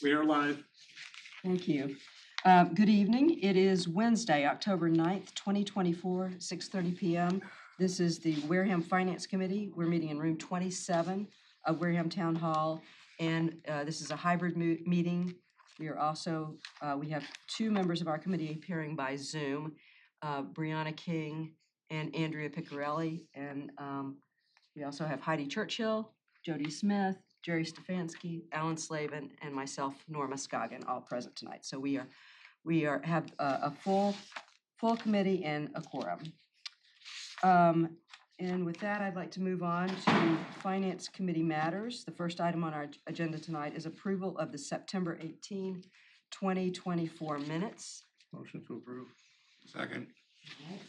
We are live. Thank you. Good evening. It is Wednesday, October 9th, 2024, 6:30 p.m. This is the Wareham Finance Committee. We're meeting in room 27 of Wareham Town Hall, and this is a hybrid meeting. We are also, we have two members of our committee appearing by Zoom, Brianna King and Andrea Piccarelli, and we also have Heidi Churchill, Jody Smith, Jerry Stefanski, Alan Slavin, and myself, Norma Scoggin, all present tonight. So we have a full committee and a quorum. And with that, I'd like to move on to Finance Committee matters. The first item on our agenda tonight is approval of the September 18, 2024 minutes. Motion to approve. Second. All right.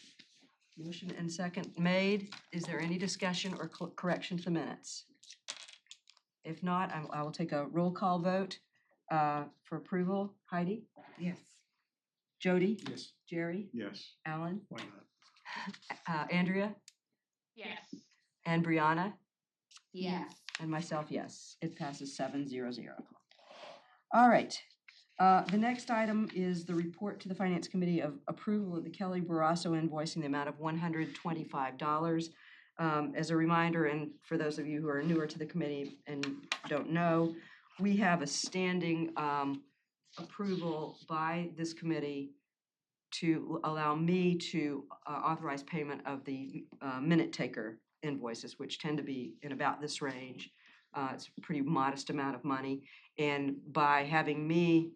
Motion and second made. Is there any discussion or correction to the minutes? If not, I will take a roll call vote for approval. Heidi? Yes. Jody? Yes. Jerry? Yes. Alan? Why not? Andrea? Yes. And Brianna? Yes. And myself, yes. It passes 7-0-0. All right. The next item is the report to the Finance Committee of approval of the Kelly Barrasso invoice in the amount of $125. As a reminder, and for those of you who are newer to the committee and don't know, we have a standing approval by this committee to allow me to authorize payment of the minute taker invoices, which tend to be in about this range. It's a pretty modest amount of money. And by having me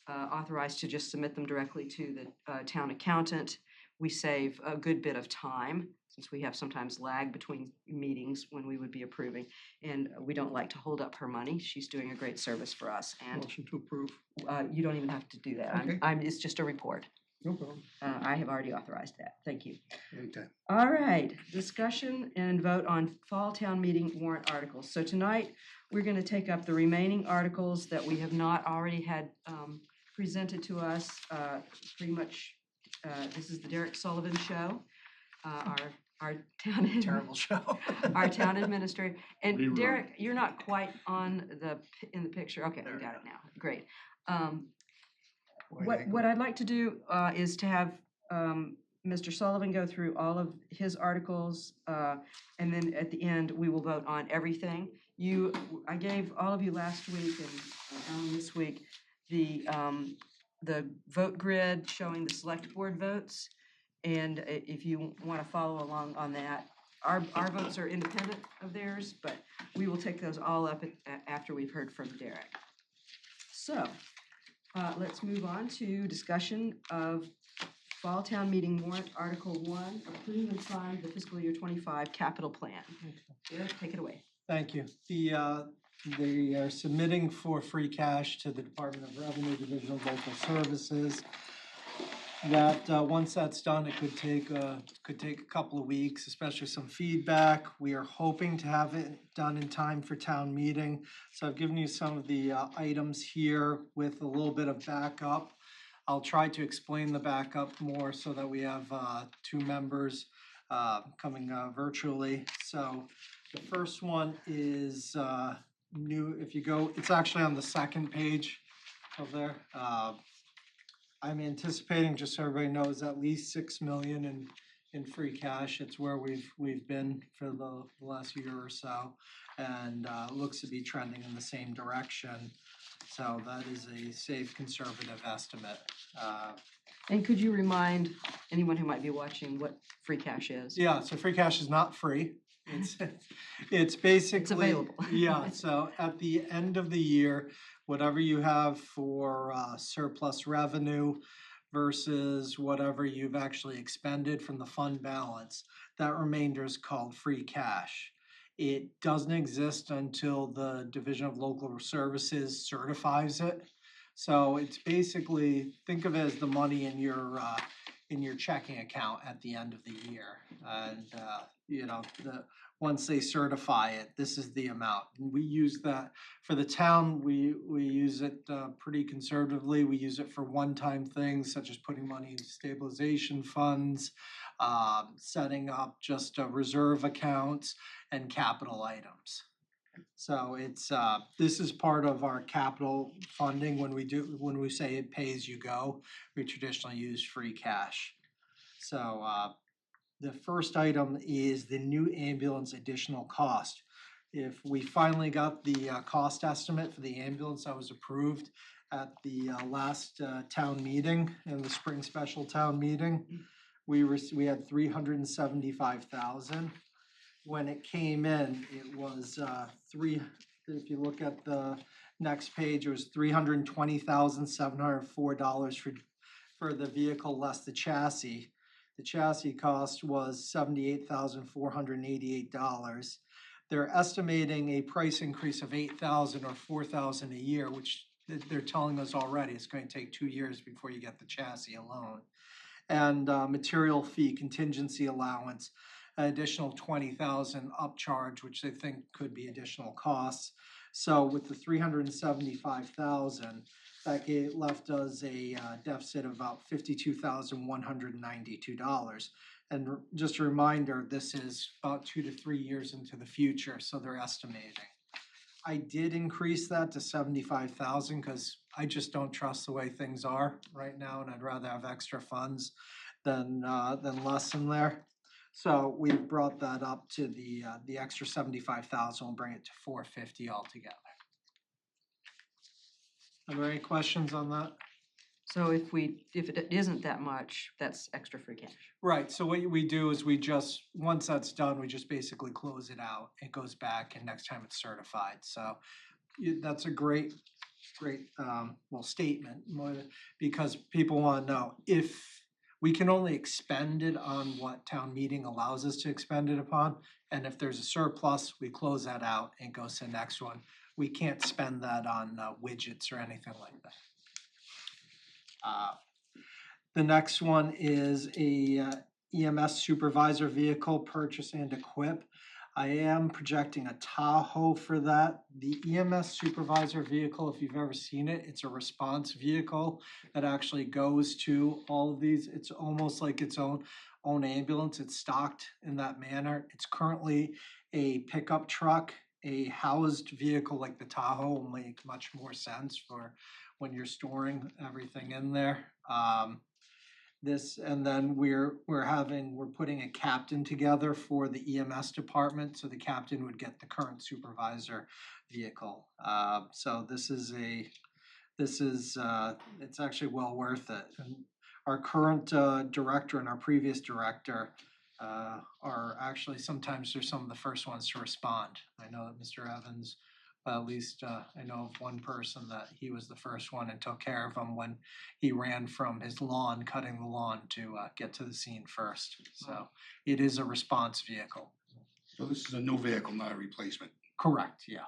authorized to just submit them directly to the town accountant, we save a good bit of time, since we have sometimes lag between meetings when we would be approving, and we don't like to hold up her money. She's doing a great service for us, and Motion to approve. you don't even have to do that. Okay. It's just a report. No problem. I have already authorized that. Thank you. Anytime. All right, discussion and vote on fall town meeting warrant articles. So tonight, we're going to take up the remaining articles that we have not already had presented to us. Pretty much, this is the Derek Sullivan show. Our town Terrible show. our town administrator. And Rerun. Derek, you're not quite in the picture. Okay, we got it now. Great. What I'd like to do is to have Mr. Sullivan go through all of his articles, and then at the end we will vote on everything. I gave all of you last week and Alan this week the vote grid showing the select board votes, and if you want to follow along on that, our votes are independent of theirs, but we will take those all up after we've heard from Derek. So. Let's move on to discussion of Fall Town Meeting Warrant Article 1, approve and sign the fiscal year 25 capital plan. Derek, take it away. Thank you. They are submitting for free cash to the Department of Revenue, Division of Local Services. That once that's done, it could take a couple of weeks, especially some feedback. We are hoping to have it done in time for town meeting. So I've given you some of the items here with a little bit of backup. I'll try to explain the backup more so that we have two members coming virtually. So the first one is new. If you go, it's actually on the second page of there. I'm anticipating, just so everybody knows, at least 6 million in free cash. It's where we've been for the last year or so, and looks to be trending in the same direction. So that is a safe, conservative estimate. And could you remind anyone who might be watching what free cash is? Yeah, so free cash is not free. It's basically, it's available. Yeah, so at the end of the year, whatever you have for surplus revenue versus whatever you've actually expended from the fund balance, that remainder is called free cash. It doesn't exist until the Division of Local Services certifies it. So it's basically, think of it as the money in your checking account at the end of the year. And once they certify it, this is the amount. And we use that for the town. We use it pretty conservatively. We use it for one-time things such as putting money into stabilization funds, setting up just reserve accounts and capital items. So it's, this is part of our capital funding. When we say it pay as you go, we traditionally use free cash. So, the first item is the new ambulance additional cost. If we finally got the cost estimate for the ambulance that was approved at the last town meeting, in the spring special town meeting, we had 375,000. When it came in, it was if you look at the next page, it was $320,704 for the vehicle less the chassis. The chassis cost was $78,488. They're estimating a price increase of $8,000 or $4,000 a year, which they're telling us already it's going to take 2 years before you get the chassis alone. And material fee contingency allowance, an additional 20,000 upcharge, which they think could be additional costs. So with the 375,000, that left us a deficit of about $52,192. And just a reminder, this is about 2 to 3 years into the future, so they're estimating. I did increase that to 75,000 because I just don't trust the way things are right now, and I'd rather have extra funds than less in there. So we brought that up to the extra 75,000. We'll bring it to 450 altogether. Are there any questions on that? So if it isn't that much, that's extra free cash. Right, so what we do is once that's done, we just basically close it out. It goes back and next time it's certified. So that's a great statement, because people want to know if we can only expend it on what town meeting allows us to expend it upon. And if there's a surplus, we close that out and goes to the next one. We can't spend that on widgets or anything like that. The next one is a EMS supervisor vehicle purchase and equip. I am projecting a Tahoe for that. The EMS supervisor vehicle, if you've ever seen it, it's a response vehicle that actually goes to all of these. It's almost like its own ambulance. It's stocked in that manner. It's currently a pickup truck. A housed vehicle like the Tahoe will make much more sense for when you're storing everything in there. And then we're putting a captain together for the EMS department, so the captain would get the current supervisor vehicle. So it's actually well worth it. And our current director and our previous director are actually, sometimes they're some of the first ones to respond. I know that Mr. Evans, at least I know of one person that he was the first one and took care of him when he ran from his lawn, cutting the lawn, to get to the scene first. So it is a response vehicle. So this is a new vehicle, not a replacement. Correct, yeah.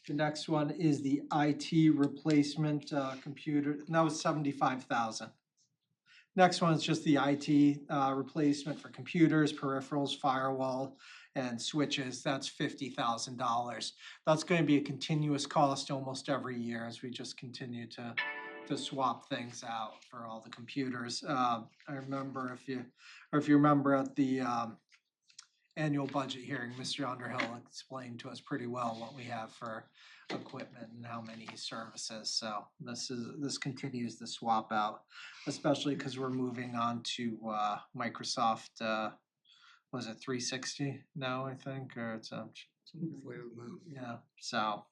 The next one is the IT replacement computer, and that was 75,000. Next one is just the IT replacement for computers, peripherals, firewall, and switches. That's $50,000. That's going to be a continuous cost almost every year as we just continue to swap things out for all the computers. I remember if you remember at the annual budget hearing, Mr. Underhill explained to us pretty well what we have for equipment and how many services. So this continues the swap out, especially because we're moving on to Microsoft. Was it 360 now? I think, or it's yeah. So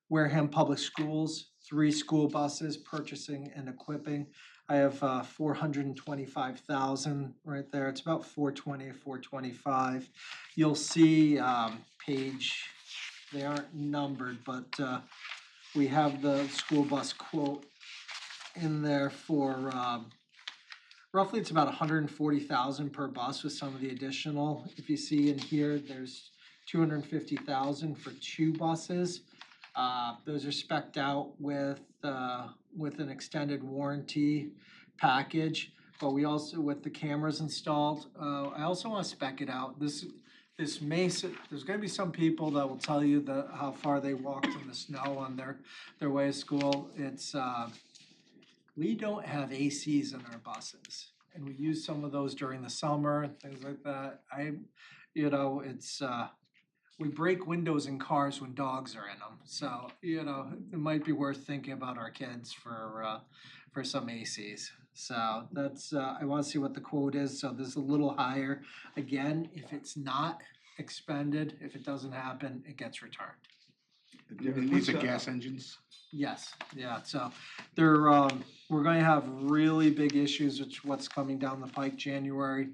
Wareham Public Schools, 3 school buses, purchasing and equipping. I have 425,000 right there. It's about 420 or 425. You'll see page, they aren't numbered, but we have the school bus quote in there for roughly it's about 140,000 per bus with some of the additional. If you see in here, there's 250,000 for 2 buses. Those are spec'd out with an extended warranty package, but we also, with the cameras installed, I also want to spec it out. This may, there's going to be some people that will tell you how far they walked in the snow on their way to school. It's we don't have ACs in our buses, and we use some of those during the summer and things like that. It's, we break windows in cars when dogs are in them, so, it might be worth thinking about our kids for some ACs. So that's, I wanna see what the quote is, so this is a little higher. Again, if it's not expended, if it doesn't happen, it gets returned. These are gas engines. Yes, yeah, so we're gonna have really big issues with what's coming down the pike, January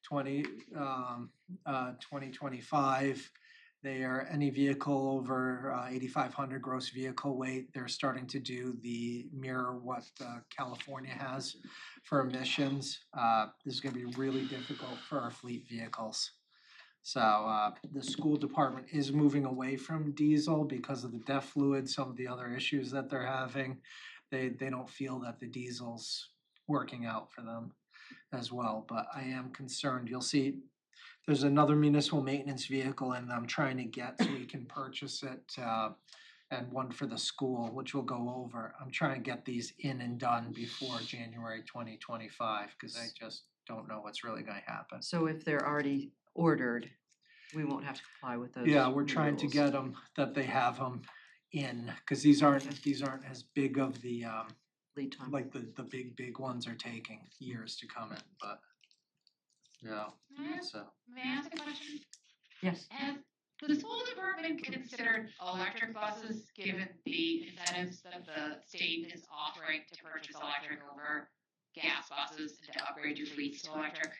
2025. They are any vehicle over 8,500 gross vehicle weight. They're starting to mirror what California has for emissions. This is gonna be really difficult for our fleet vehicles. So the school department is moving away from diesel because of the DEF fluid, some of the other issues that they're having. They don't feel that the diesel's working out for them as well, but I am concerned. You'll see there's another municipal maintenance vehicle and I'm trying to get so we can purchase it and one for the school, which we'll go over. I'm trying to get these in and done before January 2025 because I just don't know what's really gonna happen. So if they're already ordered, we won't have to comply with those. Yeah, we're trying to rules. get them, that they have them in, cause these aren't as big of the, Lead time. like the big ones are taking years to come in, but. Yeah, so, May I ask a question? Yes. Has the school department considered electric buses, given the incentives that the state is offering to purchase electric over gas buses and to upgrade your fleets to electric?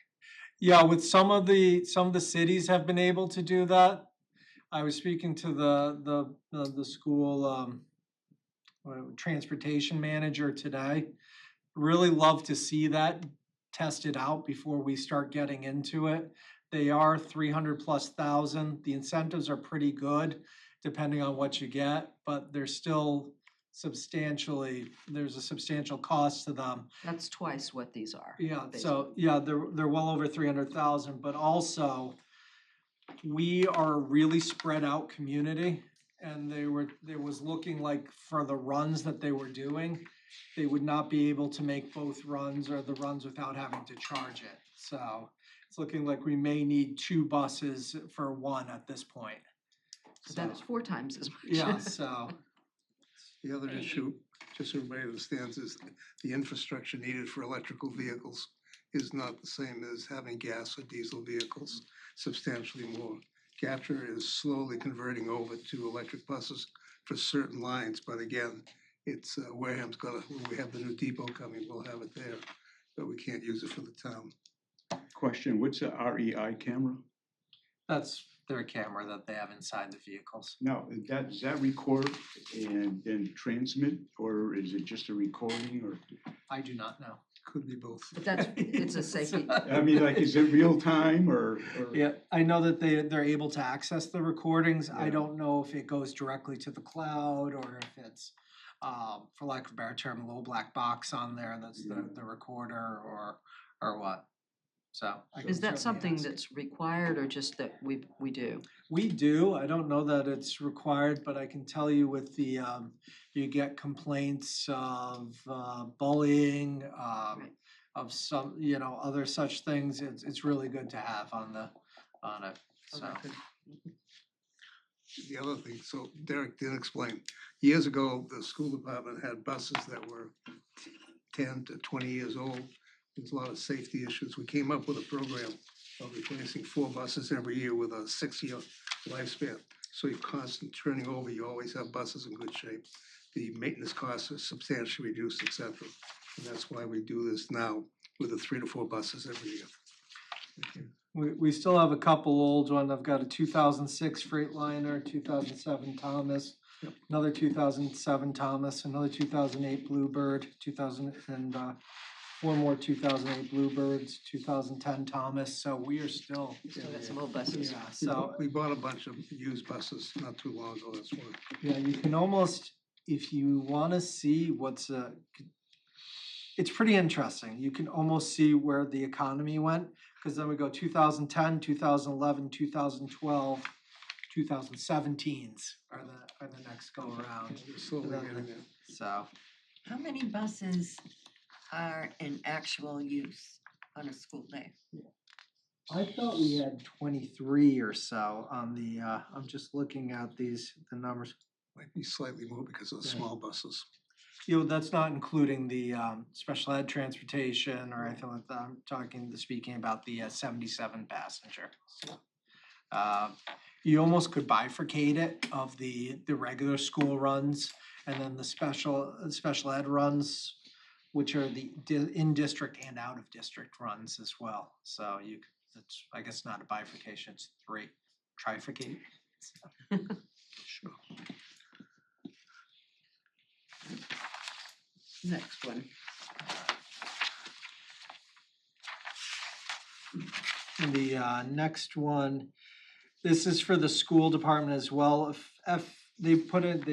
yeah, with some of the cities have been able to do that. I was speaking to the school, transportation manager today. Really love to see that tested out before we start getting into it. They are 300,000+. The incentives are pretty good, depending on what you get, but there's a substantial cost to them. That's twice what these are. Yeah, basically. so, yeah, they're well over 300,000, but also we are a really spread out community. And there was looking like for the runs that they were doing, they would not be able to make both runs or the runs without having to charge it. So it's looking like we may need 2 buses for one at this point. So that is 4 times as much. Yeah, so, The other issue, just so everybody understands, is the infrastructure needed for electrical vehicles is not the same as having gas or diesel vehicles, substantially more. Capture is slowly converting over to electric buses for certain lines, but again, it's Wareham's when we have the new depot coming, we'll have it there, but we can't use it for the town. Question, what's a REI camera? that's their camera that they have inside the vehicles. Now, does that record and then transmit, or is it just a recording, or? I do not know. Could be both. But it's a safety. I mean, like, is it real time or? Yeah, I know that they're able to access the recordings. I Yeah. don't know if it goes directly to the cloud or if it's, for lack of a better term, a little black box on there that's the recorder or what. So. I can Is that certainly something ask. that's required or just that we do? We do, I don't know that it's required, but I can tell you with the, you get complaints of bullying, Right. of some, other such things, it's really good to have on it, so. The other thing, so Derek didn't explain, years ago, the school department had buses that were 10 to 20 years old. There's a lot of safety issues. We came up with a program of replacing 4 buses every year with a 6-year lifespan. So you're constantly turning over, you always have buses in good shape. The maintenance costs are substantially reduced, et cetera. And that's why we do this now with the 3 to 4 buses every year. We still have a couple old ones. I've got a 2006 Freightliner, 2007 Thomas, Yep. another 2007 Thomas, another 2008 Bluebird, 4 more 2008 Bluebirds, 2010 Thomas. So we are still. Still got some old buses. Yeah, so We bought a bunch of used buses not too long ago, that's why. yeah, you can almost, if you want to see it's pretty interesting. You can almost see where the economy went, because then we go 2010, 2011, 2012, 2017s are the next go around. We're slowly getting there. So How many buses are in actual use? on a school day. I thought we had 23 or so on the, I'm just looking at the numbers. Might be slightly more because of the Yeah. small buses. You know, that's not including the special ed transportation or anything like that. I'm speaking about the 77 passenger. You almost could bifurcate it of the regular school runs and then the special ed runs, which are the in-district and out-of-district runs as well. So it's, I guess, not a bifurcation, it's three, trifurcate. Sure. Next one. The next one, this is for the school department as well. They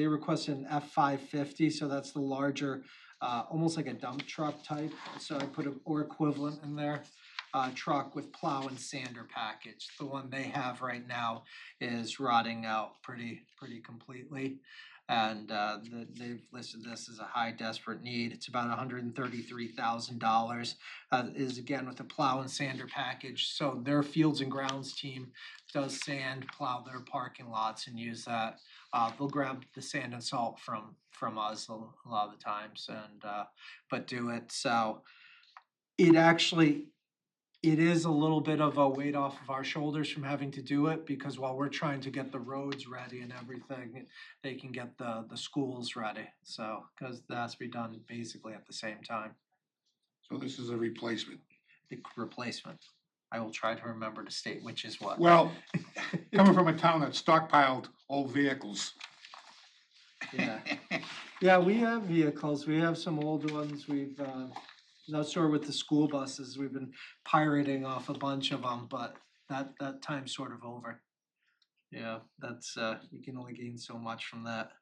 requested an F-550, so that's the larger, almost like a dump truck type. So I put or equivalent in there, truck with plow and sander package. The one they have right now is rotting out pretty completely. And they've listed this as a high desperate need. It's about $133,000. Is again with the plow and sander package. So their fields and grounds team does sand, plow their parking lots and use that. They'll grab the sand and salt from us a lot of the times and but do it. So it is a little bit of a weight off of our shoulders from having to do it because while we're trying to get the roads ready and everything, they can get the schools ready. So, because that has to be done basically at the same time. So this is a replacement. The replacement. I will try to remember to state which is what. Well, coming from a town that stockpiled old vehicles. Yeah. Yeah, we have vehicles. We have some old ones. We've not sure with the school buses. We've been pirating off a bunch of them, but that time's sort of over. Yeah, that's you can only gain so much from that.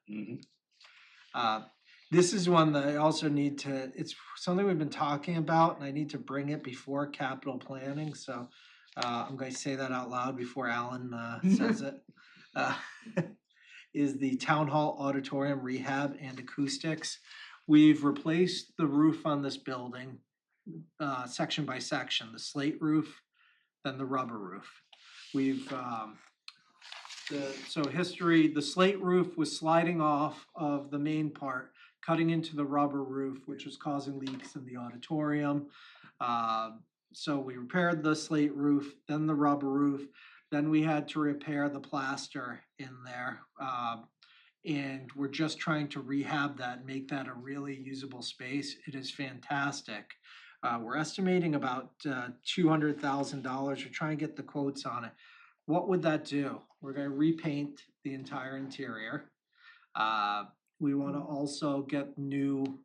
This is one that I also need to. It's something we've been talking about, and I need to bring it before capital planning. So I'm going to say that out loud before Alan says it. Is the town hall auditorium rehab and acoustics. We've replaced the roof on this building, section by section, the slate roof, then the rubber roof. We've, the slate roof was sliding off of the main part, cutting into the rubber roof, which was causing leaks in the auditorium. So we repaired the slate roof, then the rubber roof, then we had to repair the plaster in there. And we're just trying to rehab that and make that a really usable space. It is fantastic. We're estimating about $200,000. We're trying to get the quotes on it. What would that do? We're going to repaint the entire interior. We want to also get new,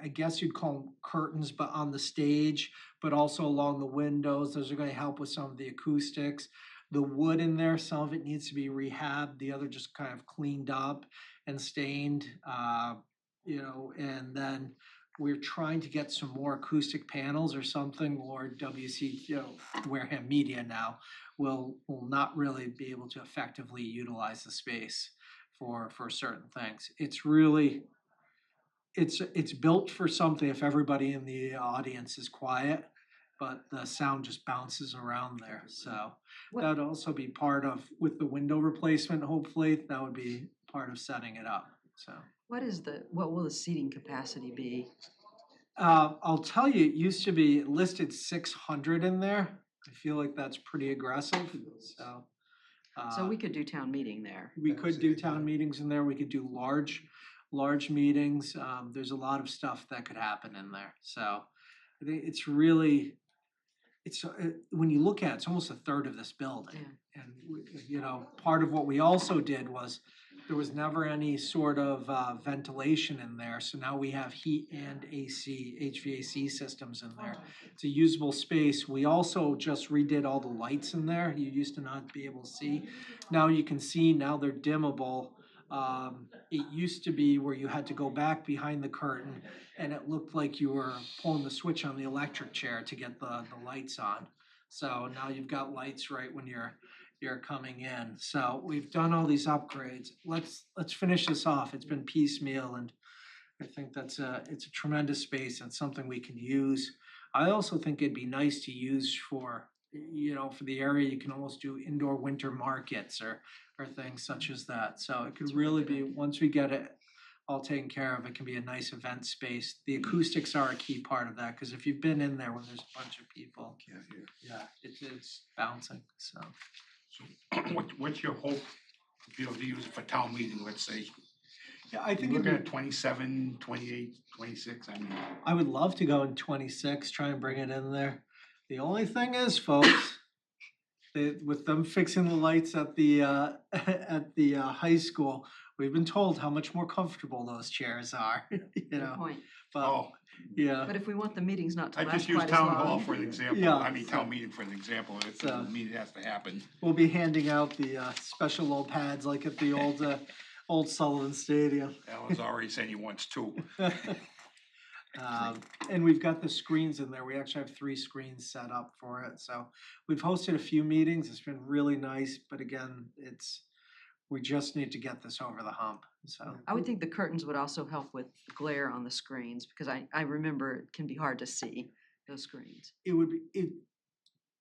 I guess you'd call them curtains, but on the stage, but also along the windows. Those are going to help with some of the acoustics. The wood in there, some of it needs to be rehabbed, the other just kind of cleaned up and stained, and then we're trying to get some more acoustic panels or something, or Wareham Media now will not really be able to effectively utilize the space for certain things. It's really, it's built for something if everybody in the audience is quiet, but the sound just bounces around there. So that'd also be part of, with the window replacement, hopefully, that would be part of setting it up, so. What will the seating capacity be? I'll tell you, it used to be listed 600 in there. I feel like that's pretty aggressive, so. So we could do town meeting there. We could do town meetings in there, we could do large meetings. There's a lot of stuff that could happen in there, so. I think it's really, when you look at it, it's almost a third of this building. Yeah. And, part of what we also did was there was never any sort of ventilation in there. So now we have heat and AC, HVAC systems in there. It's a usable space. We also just redid all the lights in there. You used to not be able to see. Now you can see, now they're dimmable. It used to be where you had to go back behind the curtain and it looked like you were pulling the switch on the electric chair to get the lights on. So now you've got lights right when you're coming in. So we've done all these upgrades. Let's finish this off. It's been piecemeal and I think it's a tremendous space and something we can use. I also think it'd be nice to use for, for the area, you can almost do indoor winter markets or things such as that. So it could That's a really really good be, idea. once we get it all taken care of, it can be a nice event space. The acoustics are a key part of that, because if you've been in there when there's a bunch of people, Can't hear. yeah, it's bouncing, so. What's your hope to be able to use it for town meeting, let's say? Yeah, I You think look it'd at be, 27, 28, 26, I mean, I would love to go in 26, try and bring it in there. The only thing is, folks, with them fixing the lights at the at the high school, we've been told how much more comfortable those chairs are. Good point. But oh, yeah, But if we want the meetings not to I last just use quite as town hall long. for an example, Yeah. I mean, town meeting for an example, it So- doesn't mean it has to happen. we'll be handing out the special little pads like at the old Sullivan Stadium. Alan's already saying he wants two. And we've got the screens in there. We actually have 3 screens set up for it. So we've hosted a few meetings. It's been really nice, but again, we just need to get this over the hump. So I would think the curtains would also help with glare on the screens, because I remember it can be hard to see those screens. it would be,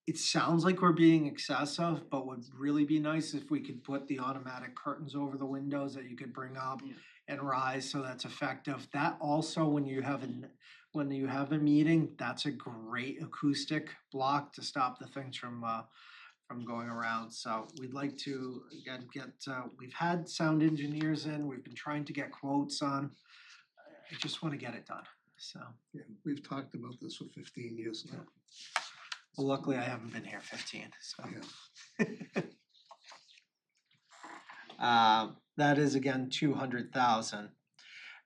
it sounds like we're being excessive, but would really be nice if we could put the automatic curtains over the windows that you could bring up Yeah. and rise, so that's effective. That also, when you have a meeting, that's a great acoustic block to stop the things from going around. So we'd like to again we've had sound engineers in, we've been trying to get quotes on. I just want to get it done. So Yeah, we've talked about this for 15 years now. well, luckily I haven't been here 15. So. Yeah. That is again 200,000.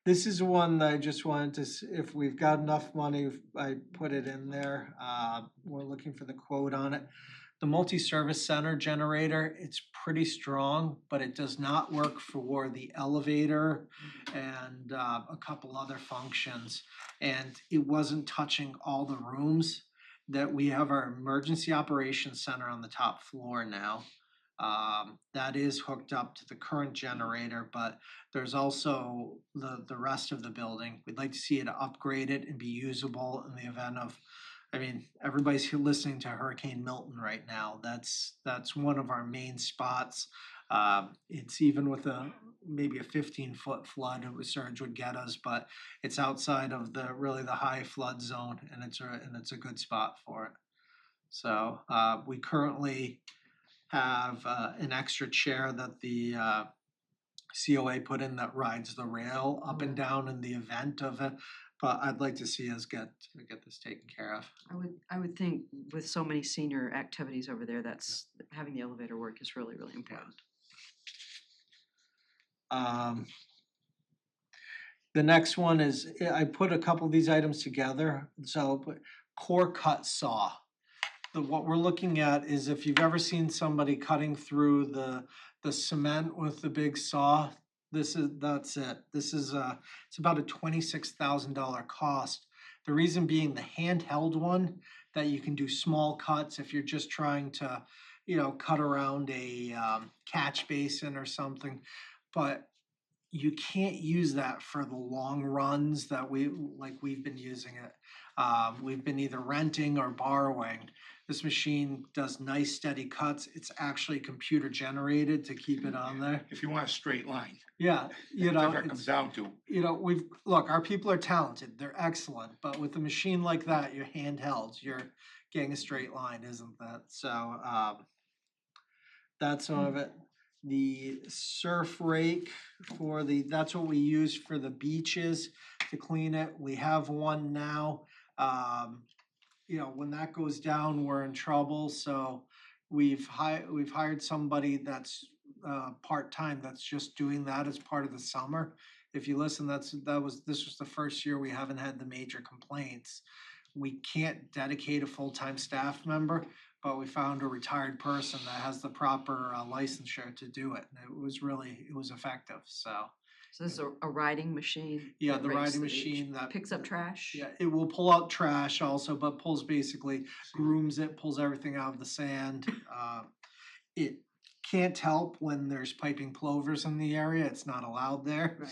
This is one that I just wanted to, if we've got enough money, I put it in there. We're looking for the quote on it. The multi-service center generator, it's pretty strong, but it does not work for the elevator and a couple other functions. And it wasn't touching all the rooms. That we have our emergency operations center on the top floor now. That is hooked up to the current generator, but there's also the rest of the building. We'd like to see it upgraded and be usable in the event of, I mean, everybody's listening to Hurricane Milton right now. That's one of our main spots. It's even with maybe a 15-foot flood, a surge would get us, but it's outside of the high flood zone, and it's a good spot for it. So we currently have an extra chair that the COA put in that rides the rail up and down in the event of it. But I'd like to see us get this taken care of. I would think with so many senior activities over there, that's having the elevator work is really, really important. The next one is, I put a couple of these items together. So core cut saw. What we're looking at is, if you've ever seen somebody cutting through the cement with the big saw, that's it. This is it's about a $26,000 cost. The reason being, the handheld one that you can do small cuts if you're just trying to, cut around a catch basin or something, but you can't use that for the long runs that we've been using it. We've been either renting or borrowing. This machine does nice steady cuts. It's actually computer generated to keep it on there. If you want a straight line, Yeah, that's what it comes down to. our people are talented. They're excellent, but with a machine like that, you're handheld. You're getting a straight line, isn't that? So that's some of it. The surf rake that's what we use for the beaches to clean it. We have one now. When that goes down, we're in trouble. So we've hired somebody that's part-time that's just doing that as part of the summer. If you listen, this was the first year we haven't had the major complaints. We can't dedicate a full-time staff member, but we found a retired person that has the proper licensure to do it. And it was effective. So So this is a riding machine? yeah, that the rakes riding beach, machine that picks up trash? yeah, it will pull out trash also, but grooms it, pulls everything out of the sand. It can't help when there's piping plovers in the area. It's not allowed there. Right.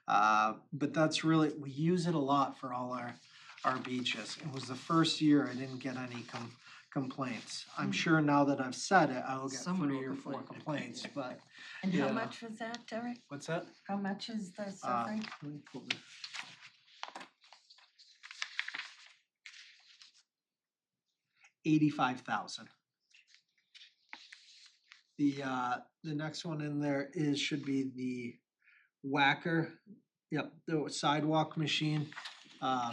So, but that's we use it a lot for all our beaches. It was the first year I didn't get any complaints. I'm sure now that I've said it, I will get Someone 3 will or 4 complain. complaints, but And how Yeah. much was that, Derek? what's that? How much is the suffering? Let me pull this. $85,000. The next one in there should be the whacker. Yep, the sidewalk machine.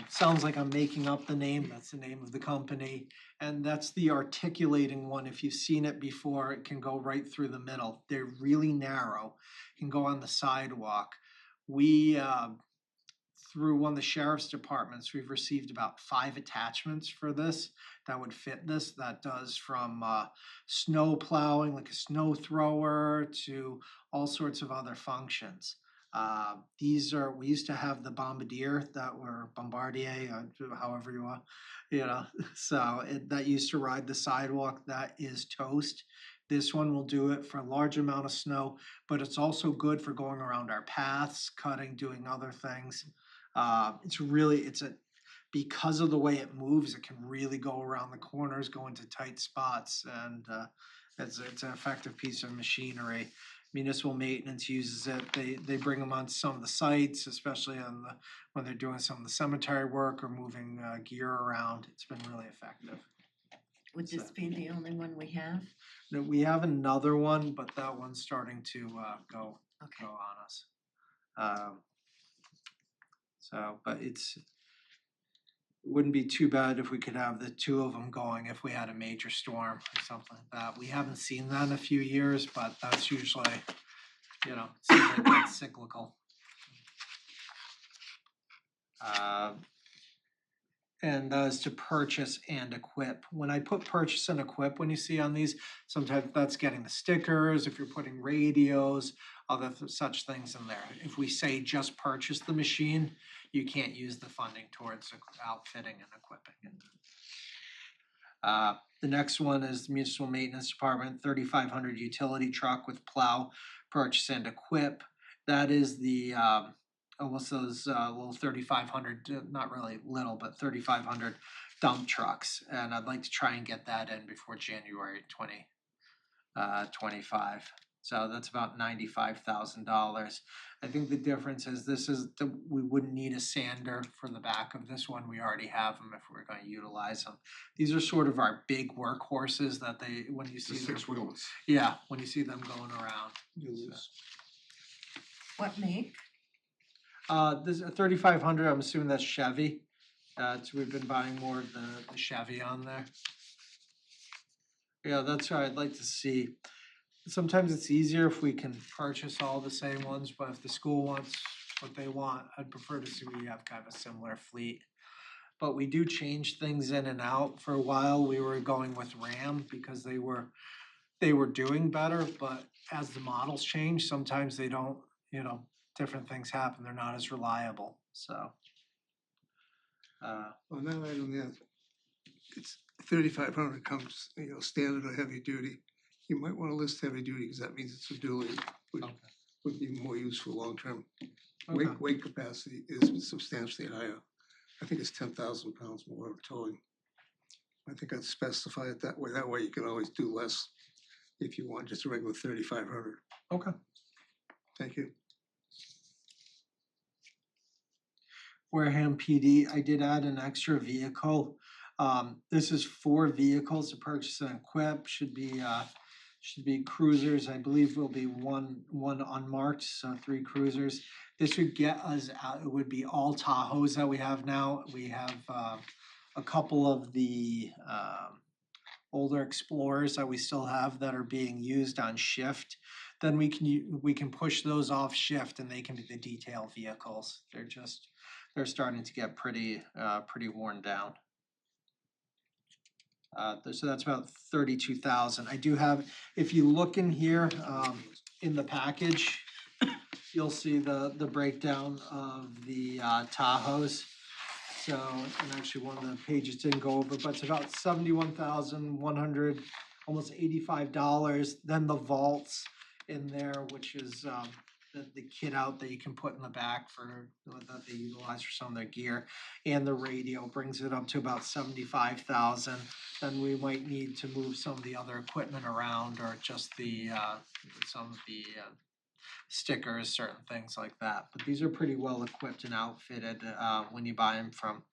Sounds like I'm making up the name. That's the name of the company. And that's the articulating one. If you've seen it before, it can go right through the middle. They're really narrow, can go on the sidewalk. We, through one of the sheriff's departments, we've received about 5 attachments for this that would fit this. That does from snow plowing, like a snow thrower, to all sorts of other functions. We used to have the bombardier that were bombardier, however you want, so that used to ride the sidewalk. That is toast. This one will do it for a large amount of snow, but it's also good for going around our paths, cutting, doing other things. Because of the way it moves, it can really go around the corners, go into tight spots, and it's an effective piece of machinery. Municipal maintenance uses it. They bring them on some of the sites, especially when they're doing some of the cemetery work or moving gear around. It's been really effective. Would this be the only one we have? No, we have another one, but that one's starting to go Okay. on us. But it wouldn't be too bad if we could have the 2 of them going if we had a major storm or something like that. We haven't seen that in a few years, but that's usually, seems like that's cyclical. And that is to purchase and equip. When I put purchase and equip, when you see on these, sometimes that's getting the stickers, if you're putting radios, other such things in there. If we say just purchase the machine, you can't use the funding towards outfitting and equipping it. The next one is the Municipal Maintenance Department, 3,500 utility truck with plow, purchase and equip. That is the almost those little 3,500, not really little, but 3,500 dump trucks. And I'd like to try and get that in before January 2025. So that's about $95,000. I think the difference is we wouldn't need a sander for the back of this one. We already have them if we're going to utilize them. These are sort of our big workhorses that when you see The 6 wheelers. Yeah, when you see them going around. What make? This 3,500. I'm assuming that's Chevy. So we've been buying more of the Chevy on there. Yeah, that's what I'd like to see. Sometimes it's easier if we can purchase all the same ones, but if the school wants what they want, I'd prefer to see we have kind of a similar fleet. But we do change things in and out. For a while, we were going with Ram because they were doing better, but as the models change, sometimes they don't, different things happen. They're not as reliable, so. On that item there, it's 3,500 comes, standard or heavy duty. You might want to list heavy duty because that means it's a dually, which would be more useful long term. Okay. Weight capacity is substantially higher. I think it's 10,000 pounds more of towing. I think I'd specify it that way. That way you can always do less if you want just a regular 3,500. Okay. Thank you. Wareham PD, I did add an extra vehicle. This is 4 vehicles to purchase and equip. Should be cruisers. I believe will be one unmarked, so 3 cruisers. This would get us out. It would be all Tahoes that we have now. We have a couple of the older Explorers that we still have that are being used on shift. Then we can push those off shift, and they can be the detail vehicles. They're starting to get pretty worn down. So that's about 32,000. I do have, if you look in here, in the package, you'll see the breakdown of the Tahoes. So, and actually one of the pages didn't go over, but it's about $71,100, almost $85. Then the vaults in there, which is the kit out that you can put in the back for, that they utilize for some of their gear. And the radio brings it up to about 75,000. Then we might need to move some of the other equipment around, or just some of the stickers, certain things like that. But these are pretty well equipped and outfitted when you buy them from.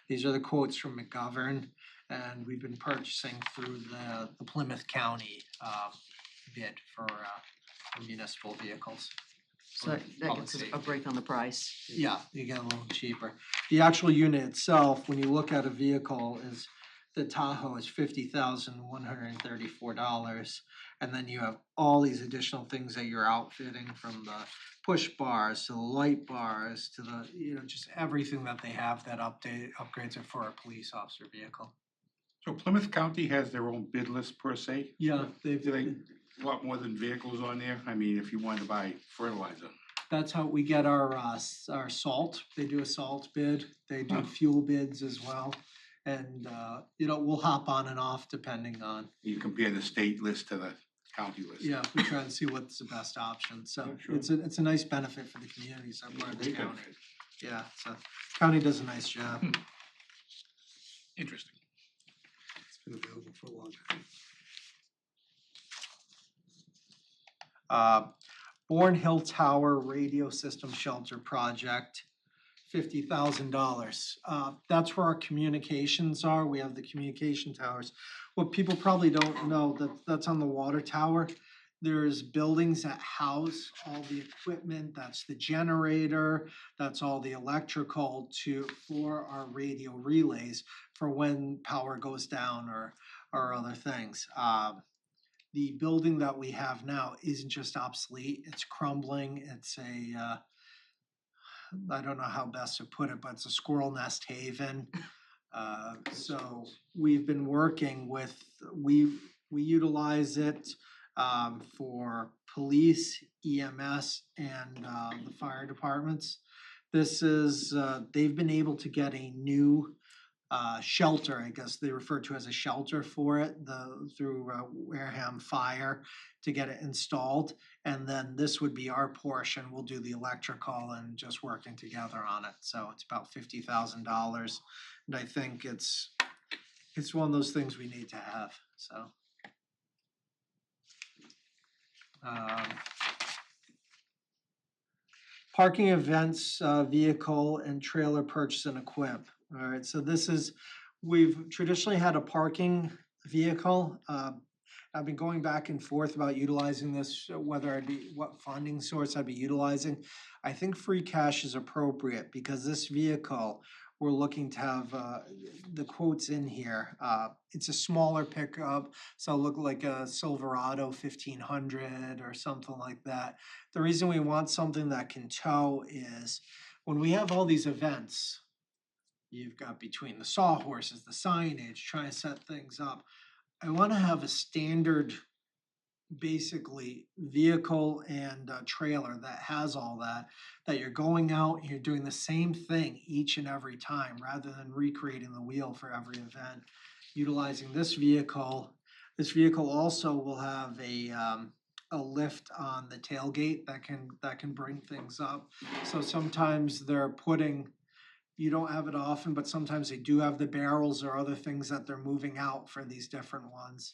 These are the quotes from McGovern, and we've been purchasing through the Plymouth County bid for municipal vehicles. So that Public gets us a safety. break on the price. Yeah, you get a little cheaper. The actual unit itself, when you look at a vehicle, is the Tahoe is $50,134. And then you have all these additional things that you're outfitting, from the push bars to the light bars to the, just everything that they have that upgrades it for a police officer vehicle. So Plymouth County has their own bid list per se? Yeah, Do they, a lot more than vehicles on there? I mean, if you wanted to buy fertilizer. that's how we get our salt. They do a salt bid. They do fuel bids as well. And, we'll hop on and off depending on, You compare the state list to the county list. yeah, we try to see what's the best option. So Yeah, sure. it's a nice benefit for the communities that part of the Great county. benefit. Yeah, so county does a nice job. Interesting. It's been available for a long time. Bourne Hill Tower Radio System Shelter Project, $50,000. That's where our communications are. We have the communication towers. What people probably don't know, that's on the water tower. There's buildings that house all the equipment. That's the generator. That's all the electrical for our radio relays for when power goes down or other things. The building that we have now isn't just obsolete, it's crumbling. It's I don't know how best to put it, but it's a squirrel nest haven. So we've been working with, we utilize it for police, EMS, and the fire departments. This is, they've been able to get a new shelter, I guess they refer to as a shelter for it, through Wareham Fire, to get it installed. And then this would be our portion. We'll do the electrical and just working together on it. So it's about $50,000. And I think it's one of those things we need to have, so. Parking events, vehicle and trailer purchase and equip. All right, so we've traditionally had a parking vehicle. I've been going back and forth about utilizing this, what funding source I'd be utilizing. I think free cash is appropriate, because this vehicle, we're looking to have, the quotes in here. It's a smaller pickup, so it'll look like a Silverado 1500 or something like that. The reason we want something that can tow is when we have all these events, you've got between the sawhorses, the signage, trying to set things up. I want to have a standard, basically, vehicle and trailer that has all that you're going out and you're doing the same thing each and every time, rather than recreating the wheel for every event. Utilizing this vehicle also will have a lift on the tailgate that can bring things up. So sometimes you don't have it often, but sometimes they do have the barrels or other things that they're moving out for these different ones.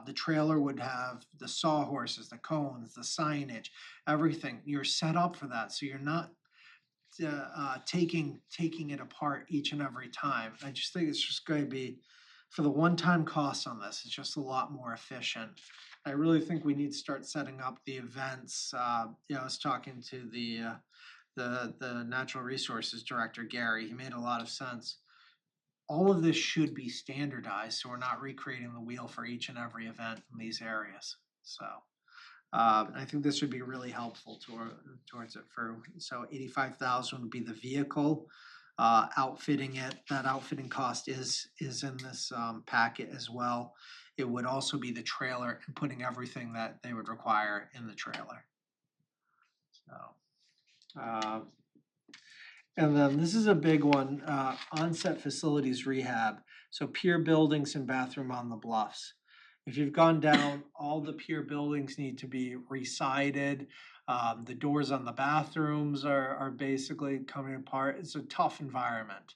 The trailer would have the sawhorses, the cones, the signage, everything. You're set up for that, so you're not taking it apart each and every time. I just think it's just going to be, for the one-time cost on this, it's just a lot more efficient. I really think we need to start setting up the events. I was talking to the Natural Resources Director, Gary. He made a lot of sense. All of this should be standardized, so we're not recreating the wheel for each and every event in these areas. So I think this would be really helpful towards it. So $85,000 would be the vehicle. Outfitting it, that outfitting cost is in this packet as well. It would also be the trailer and putting everything that they would require in the trailer. So. And then this is a big one, onset facilities rehab. So pier buildings and bathroom on the bluffs. If you've gone down, all the pier buildings need to be re-sided. The doors on the bathrooms are basically coming apart. It's a tough environment.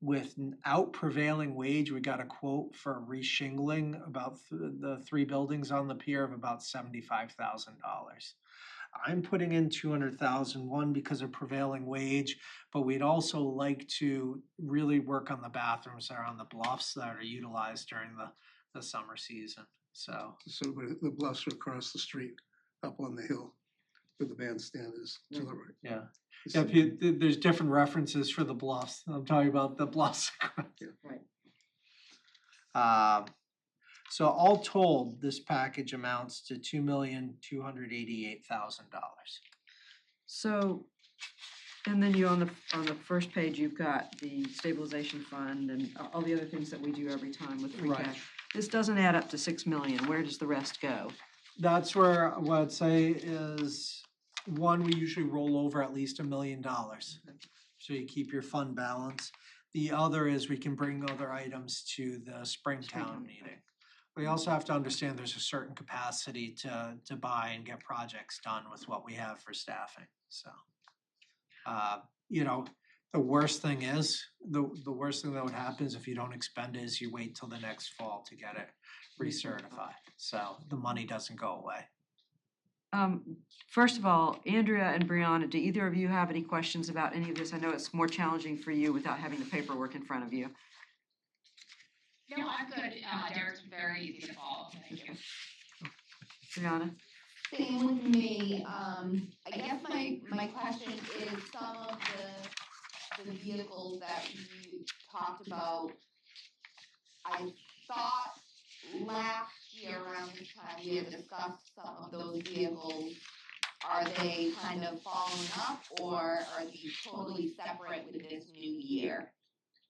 Without prevailing wage, we got a quote for reshingling about the 3 buildings on the pier of about $75,000. I'm putting in 200,000, one because of prevailing wage, but we'd also like to really work on the bathrooms that are on the bluffs that are utilized during the summer season, so. So the bluffs are across the street, up on the hill, where the bandstand is to the right. Yeah. Yeah, if you, there's different references for the bluffs. I'm talking about the bluffs. Right. So all told, this package amounts to $2,288,000. So, and then on the first page, you've got the stabilization fund and all the other things that we do every time with free Right. cash. This doesn't add up to 6 million. Where does the rest go? That's where what I'd say is, one, we usually roll over at least $1 million. So you keep your fund balance. The other is we can bring other items to the Springtown meeting. We also have to understand there's a certain capacity to buy and get projects done with what we have for staffing, so. You know, the worst thing is, the worst thing that would happen is if you don't expend it is you wait till the next fall to get it recertified, so the money doesn't go away. First of all, Andrea and Brianna, do either of you have any questions about any of this? I know it's more challenging for you without having the paperwork in front of you. No, I'm good. Derek's very easy to follow. Thank you. Brianna? Same with me, I guess my question is some of the vehicles that we talked about. I thought last year around this time, we had discussed some of those vehicles. Are they kind of following up, or are these totally separate with this new year?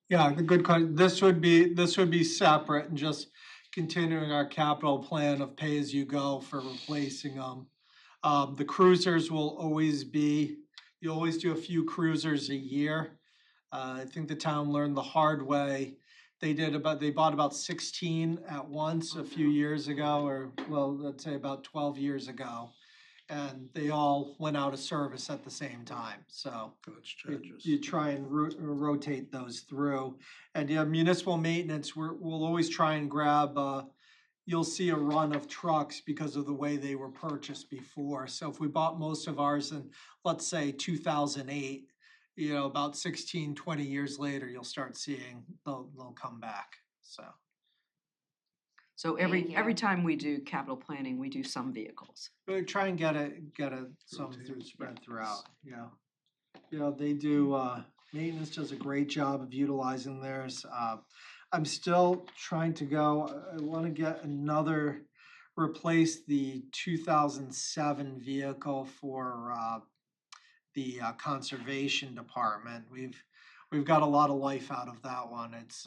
Yeah, good question. This would be separate and just continuing our capital plan of pay as you go for replacing them. The cruisers will always be, you always do a few cruisers a year. I think the town learned the hard way. They bought about 16 at once a few years ago, or well, let's say about 12 years ago. And they all went out of service at the same time, so. You try and rotate those through. And yeah, municipal maintenance, we'll always try and grab, you'll see a run of trucks because of the way they were purchased before. So if we bought most of ours in, let's say 2008, you know, about 16, 20 years later, you'll start seeing they'll come back, so. So every time we do capital planning, we do some vehicles. We try and get some spread throughout, yeah. You know, they do, maintenance does a great job of utilizing theirs. I'm still trying to go, I wanna get replace the 2007 vehicle for, the conservation department. We've got a lot of life out of that one. It's,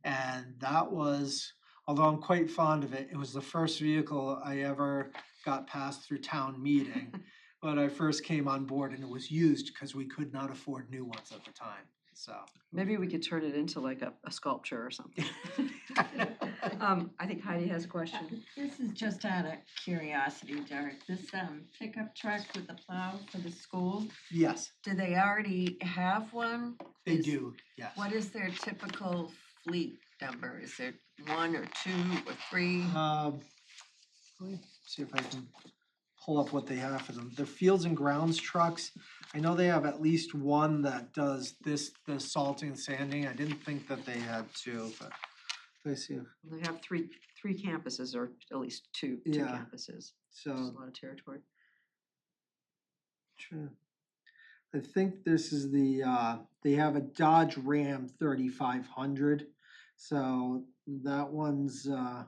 and that was, although I'm quite fond of it, it was the first vehicle I ever got passed through town meeting when I first came on board, and it was used because we could not afford new ones at the time, so. Maybe we could turn it into like a sculpture or something. I think Heidi has a question. This is just out of curiosity, Derek. This pickup truck with the plow for the school, Yes, do they already have one? they do, yes. What is their typical fleet number? Is it 1 or 2 or 3? Let me see if I can pull up what they have for them. The fields and grounds trucks, I know they have at least one that does the salting and sanding. I didn't think that they had 2, but let's see. They have three campuses, or at least two Yeah. campuses. So, There's a lot of territory. I think this is they have a Dodge Ram 3500. So that one's, I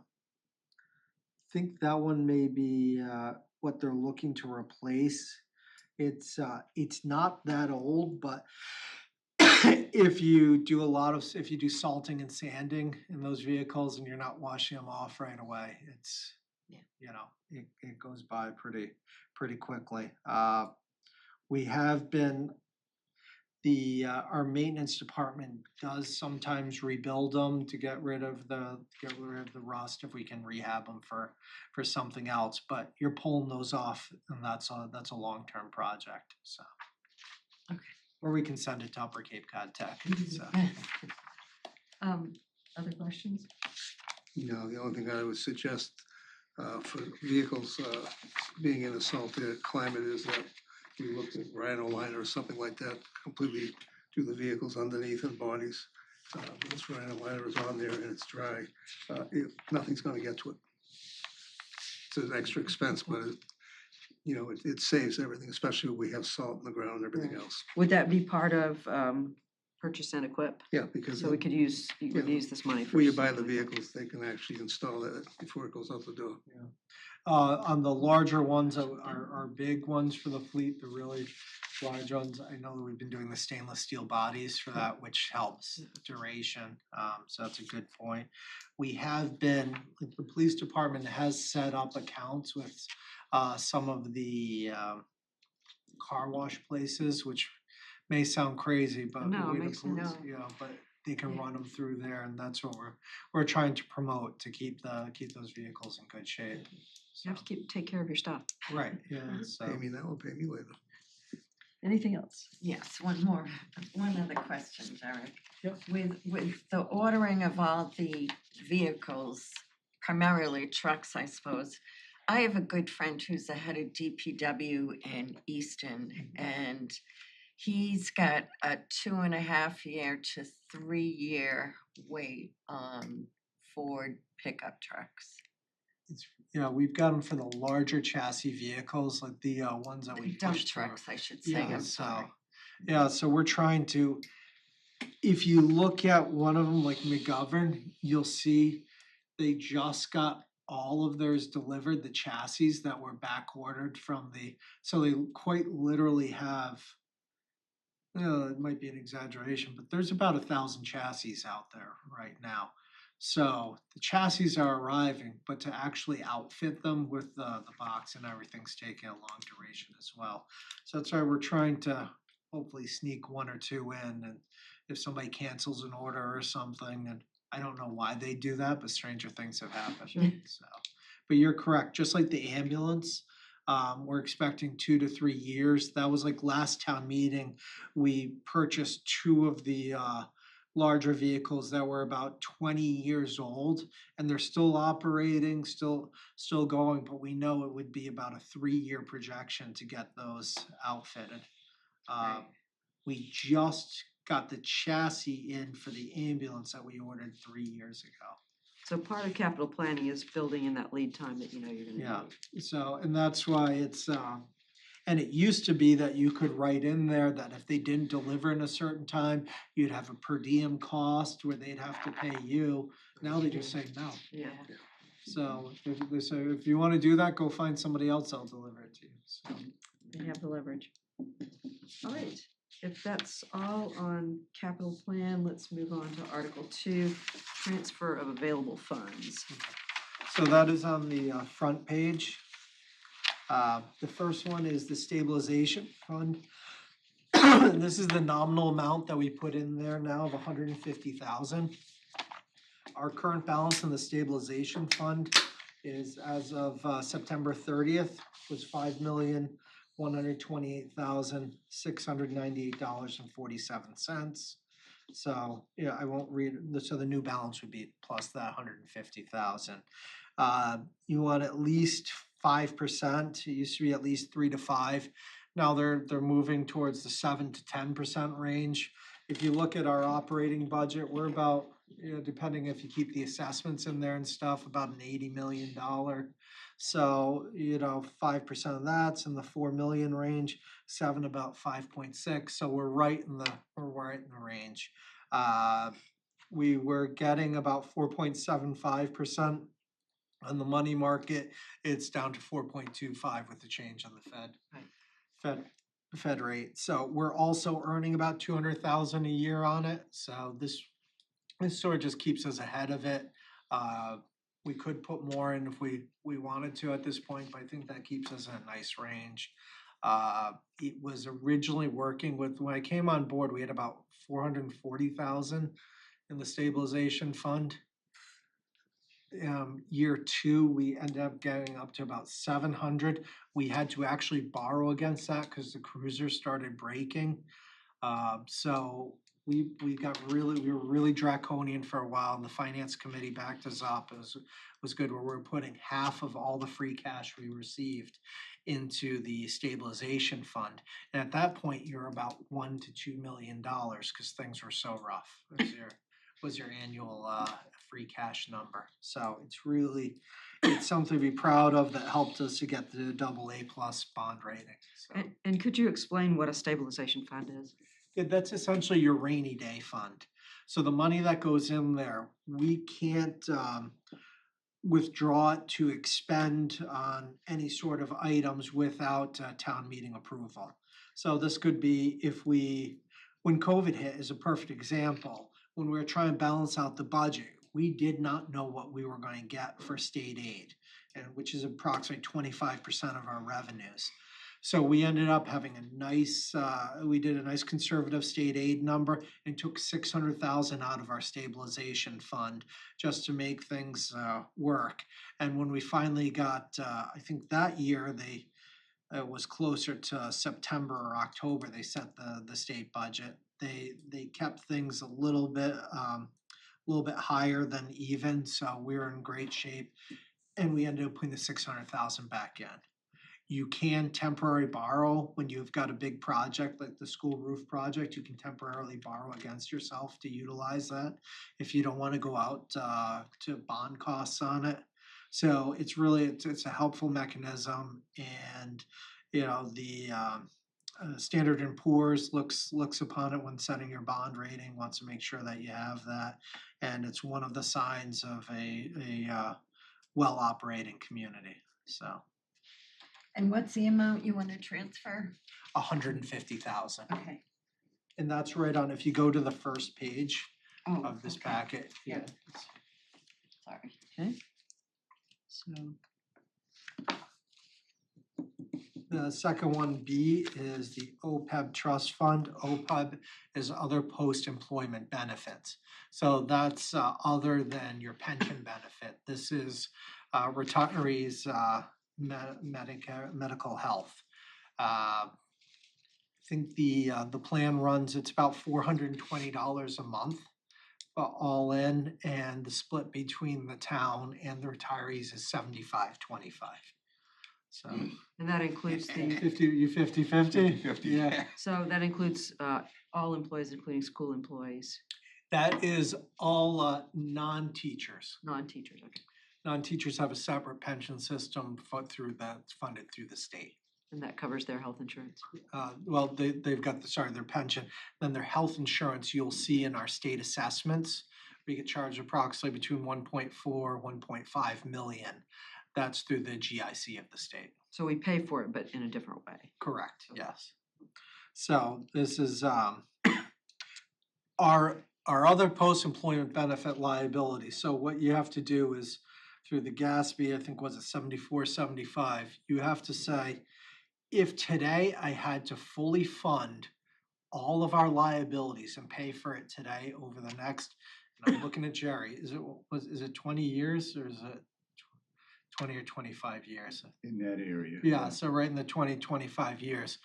think that one may be what they're looking to replace. It's not that old, but if you do salting and sanding in those vehicles and you're not washing them off right away, it's, you know, it goes by pretty quickly. We have been, our maintenance department does sometimes rebuild them to get rid of the rust if we can rehab them for something else, but you're pulling those off and that's a long-term project, so. Okay. Or we can send it to Upper Cape Cod Tech, so. Other questions? You know, the only thing I would suggest for vehicles being in a salty climate is that we looked at rhino line or something like that, completely do the vehicles underneath and bodies. This rhino liner is on there and it's dry, nothing's gonna get to it. It's an extra expense, but it saves everything, especially when we have salt in the ground and everything Right. else. Would that be part of purchase and equip? Yeah, because So we could use, you could Yeah. use this money for. when you buy the something like that. vehicles, they can actually install it before it goes out the door. On the larger ones, our big ones for the fleet, the really large ones, I know that we've been doing the stainless steel bodies for that, which helps duration, so that's a good point. We have been, like, the police department has set up accounts with some of the car wash places, which may sound crazy, but No, it we the makes sense. police, but they can run them through there, and that's what we're trying to promote to keep those vehicles in good shape. You have to take care of your stuff. Right, yeah, so. Pay me now or pay me later. Anything else? Yes, one other question, Derek. Yep. With the ordering of all the vehicles, primarily trucks, I suppose, I have a good friend who's the head of DPW in Easton, and he's got a 2.5 year to 3 year wait on Ford pickup trucks. Yeah, we've got them for the larger chassis vehicles, like the ones that we Dump push through. trucks, I should say, Yeah, I'm so, sorry. yeah, so we're trying to, if you look at one of them, like McGovern, you'll see they just got all of theirs delivered, the chassis that were back ordered from so they quite literally have, it might be an exaggeration, but there's about 1,000 chassis out there right now. So the chassis are arriving, but to actually outfit them with the box and everything's taking a long duration as well. So that's why we're trying to hopefully sneak one or two in, and if somebody cancels an order or something, and I don't know why they do that, but stranger things have happened. Sure. So, but you're correct, just like the ambulance, we're expecting 2 to 3 years. That was like last town meeting, we purchased 2 of the larger vehicles that were about 20 years old, and they're still operating, still going, but we know it would be about a 3-year projection to get those outfitted. We just got the chassis in for the ambulance that we ordered 3 years ago. So part of capital planning is building in that lead time that you know you're gonna Yeah, need. so, and that's why it's, and it used to be that you could write in there that if they didn't deliver in a certain time, you'd have a per diem cost where they'd have to pay you. Now they just say no. Yeah. So if they say, if you wanna do that, go find somebody else, I'll deliver it to you, so. They have the leverage. All right, if that's all on capital plan, let's move on to Article 2, transfer of available funds. So that is on the front page. The first one is the stabilization fund. And this is the nominal amount that we put in there now of 150,000. Our current balance in the stabilization fund is, as of September 30th, was $5,128,698.47. So, yeah, I won't read it. So the new balance would be plus that 150,000. You want at least 5%. It used to be at least 3 to 5. Now they're moving towards the 7 to 10% range. If you look at our operating budget, we're about, depending if you keep the assessments in there and stuff, about an $80 million. So, 5% of that's in the 4 million range, 7 about 5.6. So we're right in the range. We were getting about 4.75% on the money market. It's down to 4.25 with the change on the Fed rate. So we're also earning about 200,000 a year on it. So this sort of just keeps us ahead of it. We could put more in if we wanted to at this point, but I think that keeps us in a nice range. It was originally working with, when I came on board, we had about 440,000 in the stabilization fund. Year two, we ended up getting up to about 700. We had to actually borrow against that because the cruiser started breaking. So we were really draconian for a while, and the finance committee backed us up. It was good, where we're putting half of all the free cash we received into the stabilization fund. And at that point, you're about $1 to $2 million because things were so rough. Was your annual free cash number. So it's something to be proud of that helped us to get the AA+ bond rating. So. And could you explain what a stabilization fund is? Yeah, that's essentially your rainy day fund. So the money that goes in there, we can't withdraw it to expend on any sort of items without town meeting approval. So this could be when COVID hit is a perfect example. When we were trying to balance out the budget, we did not know what we were going to get for state aid, and which is approximately 25% of our revenues. So we ended up having we did a nice conservative state aid number and took 600,000 out of our stabilization fund just to make things work. And when we finally got, I think that year it was closer to September or October, they set the state budget. They kept things a little bit higher than even, so we were in great shape. And we ended up putting the 600,000 back in. You can temporarily borrow when you've got a big project like the school roof project. You can temporarily borrow against yourself to utilize that if you don't want to go out to bond costs on it. So it's a helpful mechanism, and the Standard and Poor's looks upon it when setting your bond rating, wants to make sure that you have that, and it's one of the signs of a well operating community. So. And what's the amount you want to transfer? 150,000. Okay. And that's right on, if you go to the first page of this okay. packet. Yeah. Sorry. Okay. So The second one, B, is the OPEB trust fund. OPEB is other post-employment benefits. So that's other than your pension benefit. This is retirees' medical health. I think the plan runs, it's about $420 a month, but all in, and the split between the town and the retirees is 75-25. So. and that includes the 50-50? 50. Yeah. so that includes all employees, including school employees, That is all non-teachers. non-teachers. Okay. Non-teachers have a separate pension system funded through the state. And that covers their health insurance. Well, they've got their pension. Then their health insurance, you'll see in our state assessments, we get charged approximately between 1.4, 1.5 million. That's through the GIC of the state. So we pay for it, but in a different way. Correct, yes. So this is our other post-employment benefit liability. So what you have to do is through the GASB, I think was it 74-75, you have to say, if today I had to fully fund all of our liabilities and pay for it today over the next, and I'm looking at Jerry, is it 20 years or is it 20 or 25 years? In that area. Yeah, so right in the 20-25 years,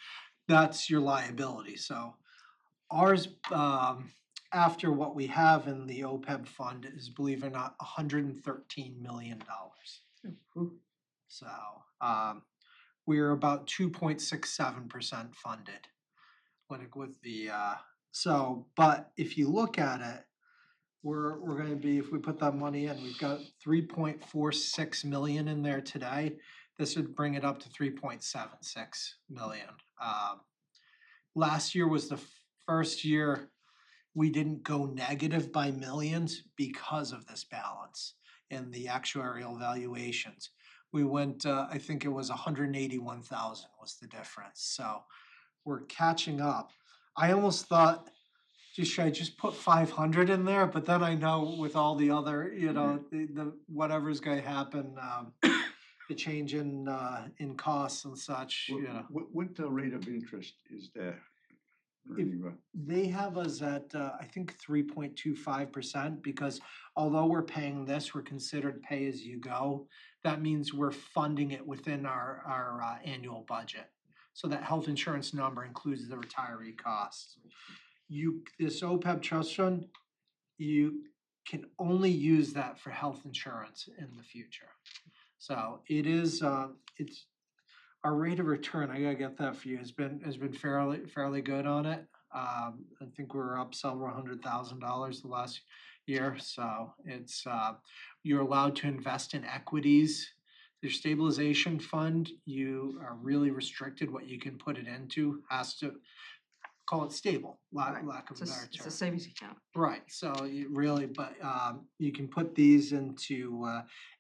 that's your liability. So ours, after what we have in the OPEB fund is, believe it or not, $113 million. So we're about 2.67% funded with the but if you look at it, we're going to be, if we put that money in, we've got 3.46 million in there today. This would bring it up to 3.76 million. Last year was the first year we didn't go negative by millions because of this balance in the actuarial valuations. We went, I think it was 181,000 was the difference. So we're catching up. I almost thought, should I just put 500 in there? But then I know with all the other, the whatever's going to happen, the change in costs and such, you know. What rate of interest is that? Ernie, They have us at, I think 3.25%, because although we're paying this, we're considered pay as you go. That means we're funding it within our annual budget. So that health insurance number includes the retiree costs. This OPEB trust fund, you can only use that for health insurance in the future. So it is, it's, our rate of return, I gotta get that for you, has been fairly good on it. I think we were up several $100,000 the last year, so it's, you're allowed to invest in equities. Your stabilization fund, you are really restricted what you can put it into, has to call it stable, Right. lack of a better It's a term. savings account. Right, so you really, but you can put these into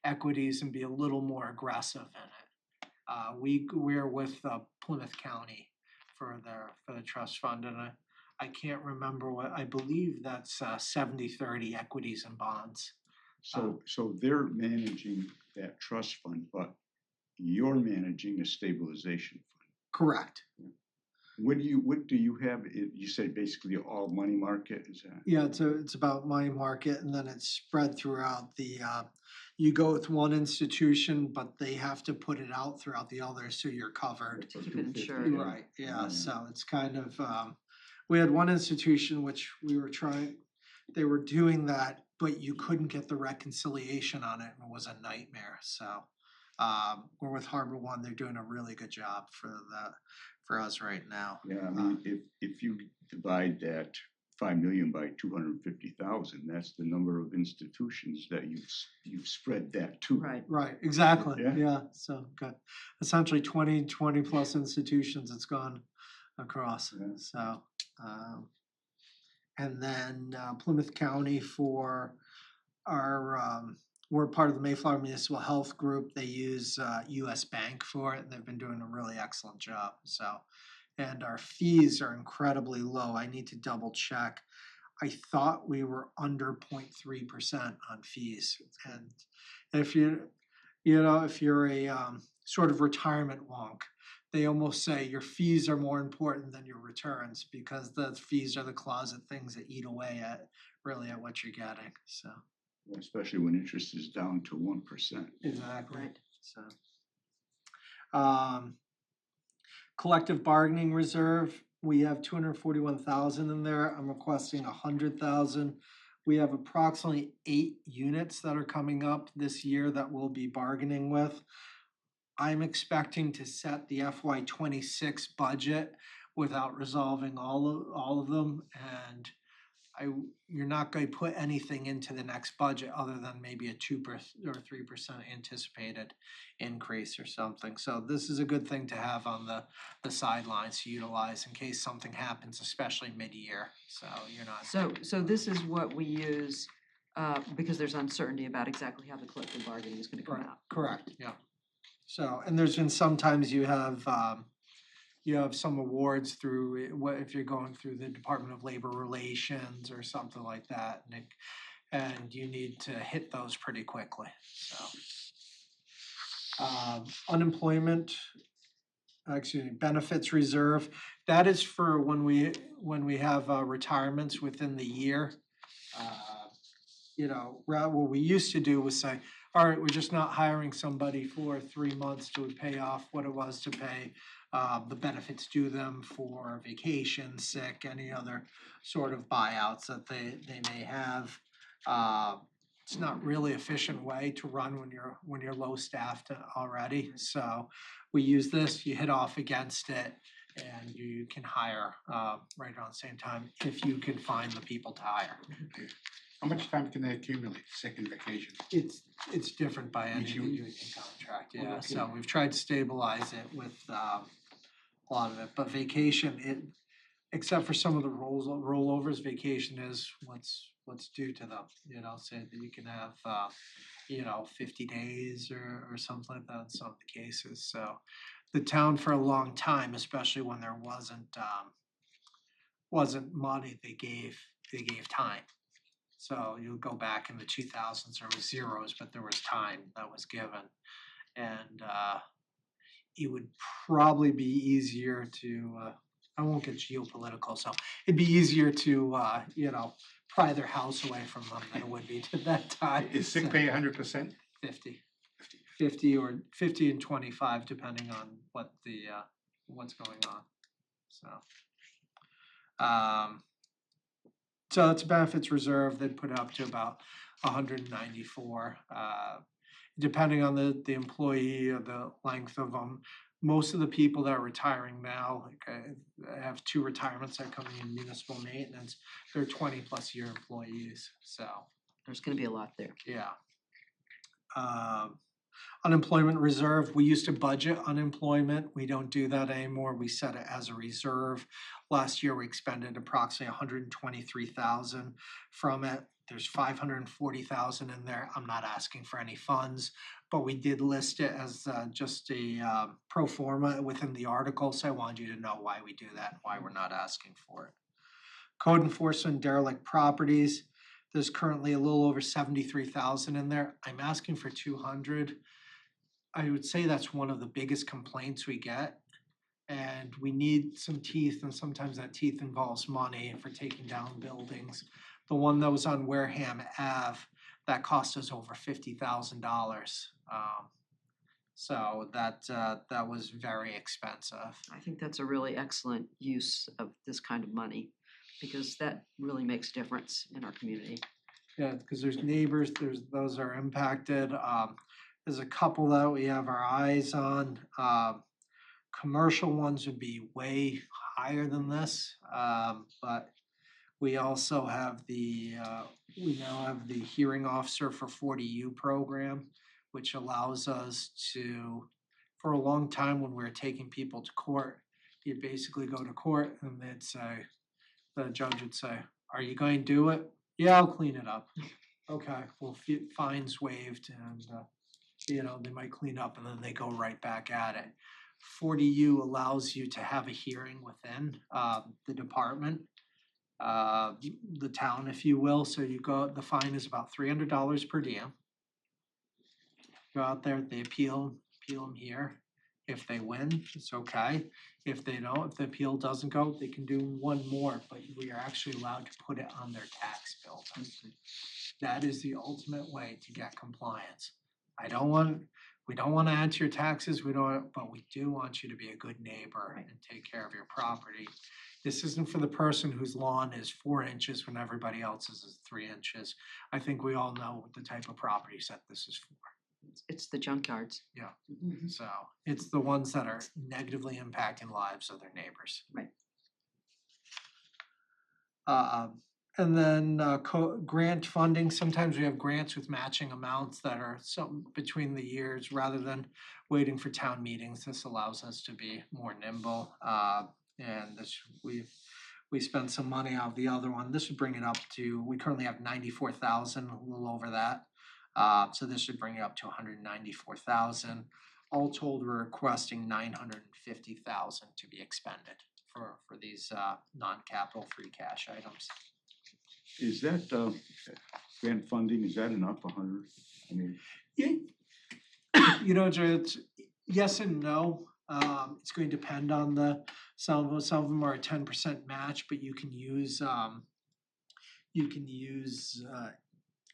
equities and be a little more aggressive in it. We're with Plymouth County for the trust fund, and I can't remember what, I believe that's 70-30 equities and bonds. So they're managing that trust fund, but you're managing a stabilization fund. Correct. What do you have? You said basically all money market, is that? Yeah, it's about money market, and then it's spread throughout the, you go with one institution, but they have to put it out throughout the others, so you're covered. To keep it insured. Right, yeah, so it's kind of, we had one institution which we were trying, they were doing that, but you couldn't get the reconciliation on it, and it was a nightmare, so. We're with Harbor One, they're doing a really good job for us right now. Yeah, I mean, if you divide that 5 million by 250,000, that's the number of institutions that you've spread that to. Right. Right, exactly, Yeah. yeah, so good. Essentially 20 plus institutions it's gone across, Yeah. so. And then Plymouth County for our, we're part of the Mayflower Municipal Health Group. They use US Bank for it, and they've been doing a really excellent job, so. And our fees are incredibly low. I need to double check. I thought we were under 0.3% on fees. And if if you're a sort of retirement wonk, they almost say your fees are more important than your returns, because the fees are the closet things that eat away at what you're getting, so. Especially when interest is down to 1%. Exactly. Right. So. Collective bargaining reserve, we have 241,000 in there. I'm requesting 100,000. We have approximately 8 units that are coming up this year that we'll be bargaining with. I'm expecting to set the FY26 budget without resolving all of them, and you're not going to put anything into the next budget other than maybe a 2% or 3% anticipated increase or something. So this is a good thing to have on the sidelines to utilize in case something happens, especially mid-year. So you're not. So this is what we use because there's uncertainty about exactly how the collective bargaining is gonna come Right, out. correct, yeah. So, and there's been sometimes you have some awards through, if you're going through the Department of Labor Relations or something like that, and you need to hit those pretty quickly, so. Unemployment, benefits reserve, that is for when we have retirements within the year. What we used to do was say, all right, we're just not hiring somebody for 3 months to pay off what it was to pay the benefits due them for vacation, sick, any other sort of buyouts that they may have. It's not really efficient way to run when you're low staffed already. So we use this, you hit off against it, and you can hire right around the same time if you can find the people to hire. How much time can they accumulate, sick and vacation? It's different by any Each unit? union contract, yeah, Okay. so we've tried to stabilize it with a lot of it, but vacation, except for some of the rollovers, vacation is what's due to them, say that you can have 50 days or something like that in some of the cases, so. The town for a long time, especially when there wasn't money, they gave time. So you'll go back in the 2000s, there was zeros, but there was time that was given. And it would probably be easier to, I won't get geopolitical, so it'd be easier to, pry their house away from them than it would be at that time. Is sick pay 100%? 50. 50 or 50 and 25, depending on what the, what's going on, so. So it's benefits reserve, they'd put it up to about 194, depending on the employee or the length of them. Most of the people that are retiring now, like I have 2 retirements that come in municipal maintenance, they're 20+ year employees, so, There's gonna be a lot there. yeah. Unemployment reserve, we used to budget unemployment, we don't do that anymore, we set it as a reserve. Last year, we expended approximately 123,000 from it. There's 540,000 in there, I'm not asking for any funds, but we did list it as just a pro forma within the article, so I wanted you to know why we do that, why we're not asking for it. Code enforcement derelict properties, there's currently a little over 73,000 in there, I'm asking for 200. I would say that's one of the biggest complaints we get. And we need some teeth, and sometimes that teeth involves money for taking down buildings. The one that was on Wareham Ave, that cost us over $50,000. So that was very expensive. I think that's a really excellent use of this kind of money, because that really makes a difference in our community. Yeah, because there's neighbors, those are impacted. There's a couple that we have our eyes on. Commercial ones would be way higher than this, but we also have we now have the hearing officer for 40U program, which allows us to, for a long time when we were taking people to court, you basically go to court and they'd say, the judge would say, "Are you going to do it?" "Yeah, I'll clean it up." "Okay, well, fines waived, and they might clean up and then they go right back at it. 40U allows you to have a hearing within the department, the town, if you will. So the fine is about $300 per diem. Go out there, they appeal them here. If they win, it's okay. If they don't, if the appeal doesn't go, they can do one more, but we are actually allowed to put it on their tax bill. That is the ultimate way to get compliance. We don't want to add to your taxes, but we do want you to be a good neighbor and take care of your property. This isn't for the person whose lawn is 4 inches when everybody else's is 3 inches. I think we all know the type of properties that this is for. It's the junkyards. Yeah, so it's the ones that are negatively impacting lives of their neighbors. Right. And then grant funding, sometimes we have grants with matching amounts that are between the years rather than waiting for town meetings. This allows us to be more nimble. And we spent some money out of the other one. This would bring it up to, we currently have 94,000, a little over that. So this would bring it up to 194,000. All told, we're requesting 950,000 to be expended for these non-capital free cash items. Is that grant funding, is that enough, 100? I mean, It's yes and no. It's going to depend on some of them are a 10% match, but you can use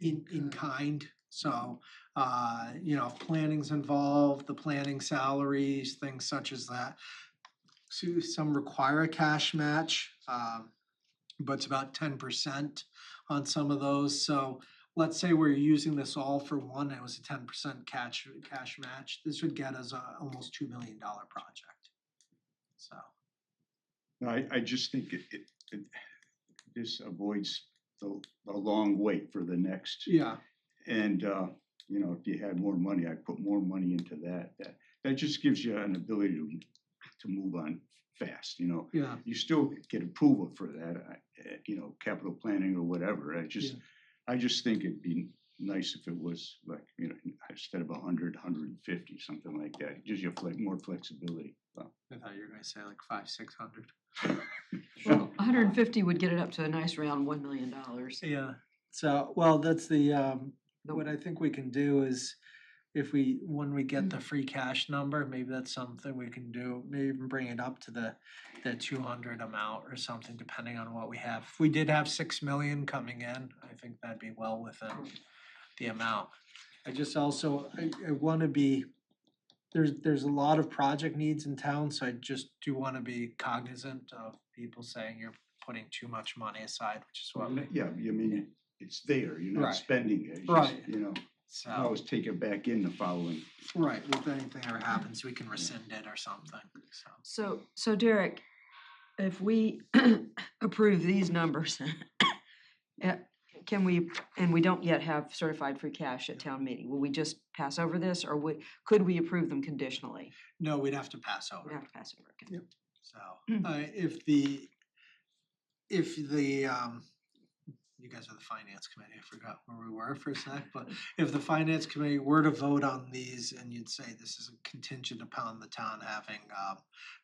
in kind. So if planning's involved, the planning salaries, things such as that. So some require a cash match, but it's about 10% on some of those. So let's say we're using this all for one, and it was a 10% cash match. This would get us almost $2 million project. So. I just think this avoids the long wait for the next. Yeah. And if you had more money, I'd put more money into that. That just gives you an ability to move on fast. Yeah. You still get approval for that. Capital planning or whatever. I just think it'd be nice if it was like instead of 100, 150, something like that. It gives you more flexibility. Well, I thought you were going to say like 500-600. Well, 150 would get it up to a nice round $1 million. Yeah. So that's what I think we can do is when we get the free cash number, maybe that's something we can do, maybe even bring it up to the 200 amount or something, depending on what we have. If we did have 6 million coming in, I think that'd be well within the amount. I just also, I wanna be, there's a lot of project needs in town, so I just do wanna be cognizant of people saying you're putting too much money aside, which is what. Yeah, I mean, it's there, you're Right. not spending it, it's just, Right. you know, So, always take it back in the following. right, if anything ever happens, we can rescind it or something, so. So Derek, if we approve these numbers, can we, and we don't yet have certified free cash at town meeting, will we just pass over this, or could we approve them conditionally? No, we'd have to pass We'd over, have to pass over, okay. Yep. so, if the, you guys are the finance committee, I forgot where we were for a sec, but if the finance committee were to vote on these and you'd say this is contingent upon the town having,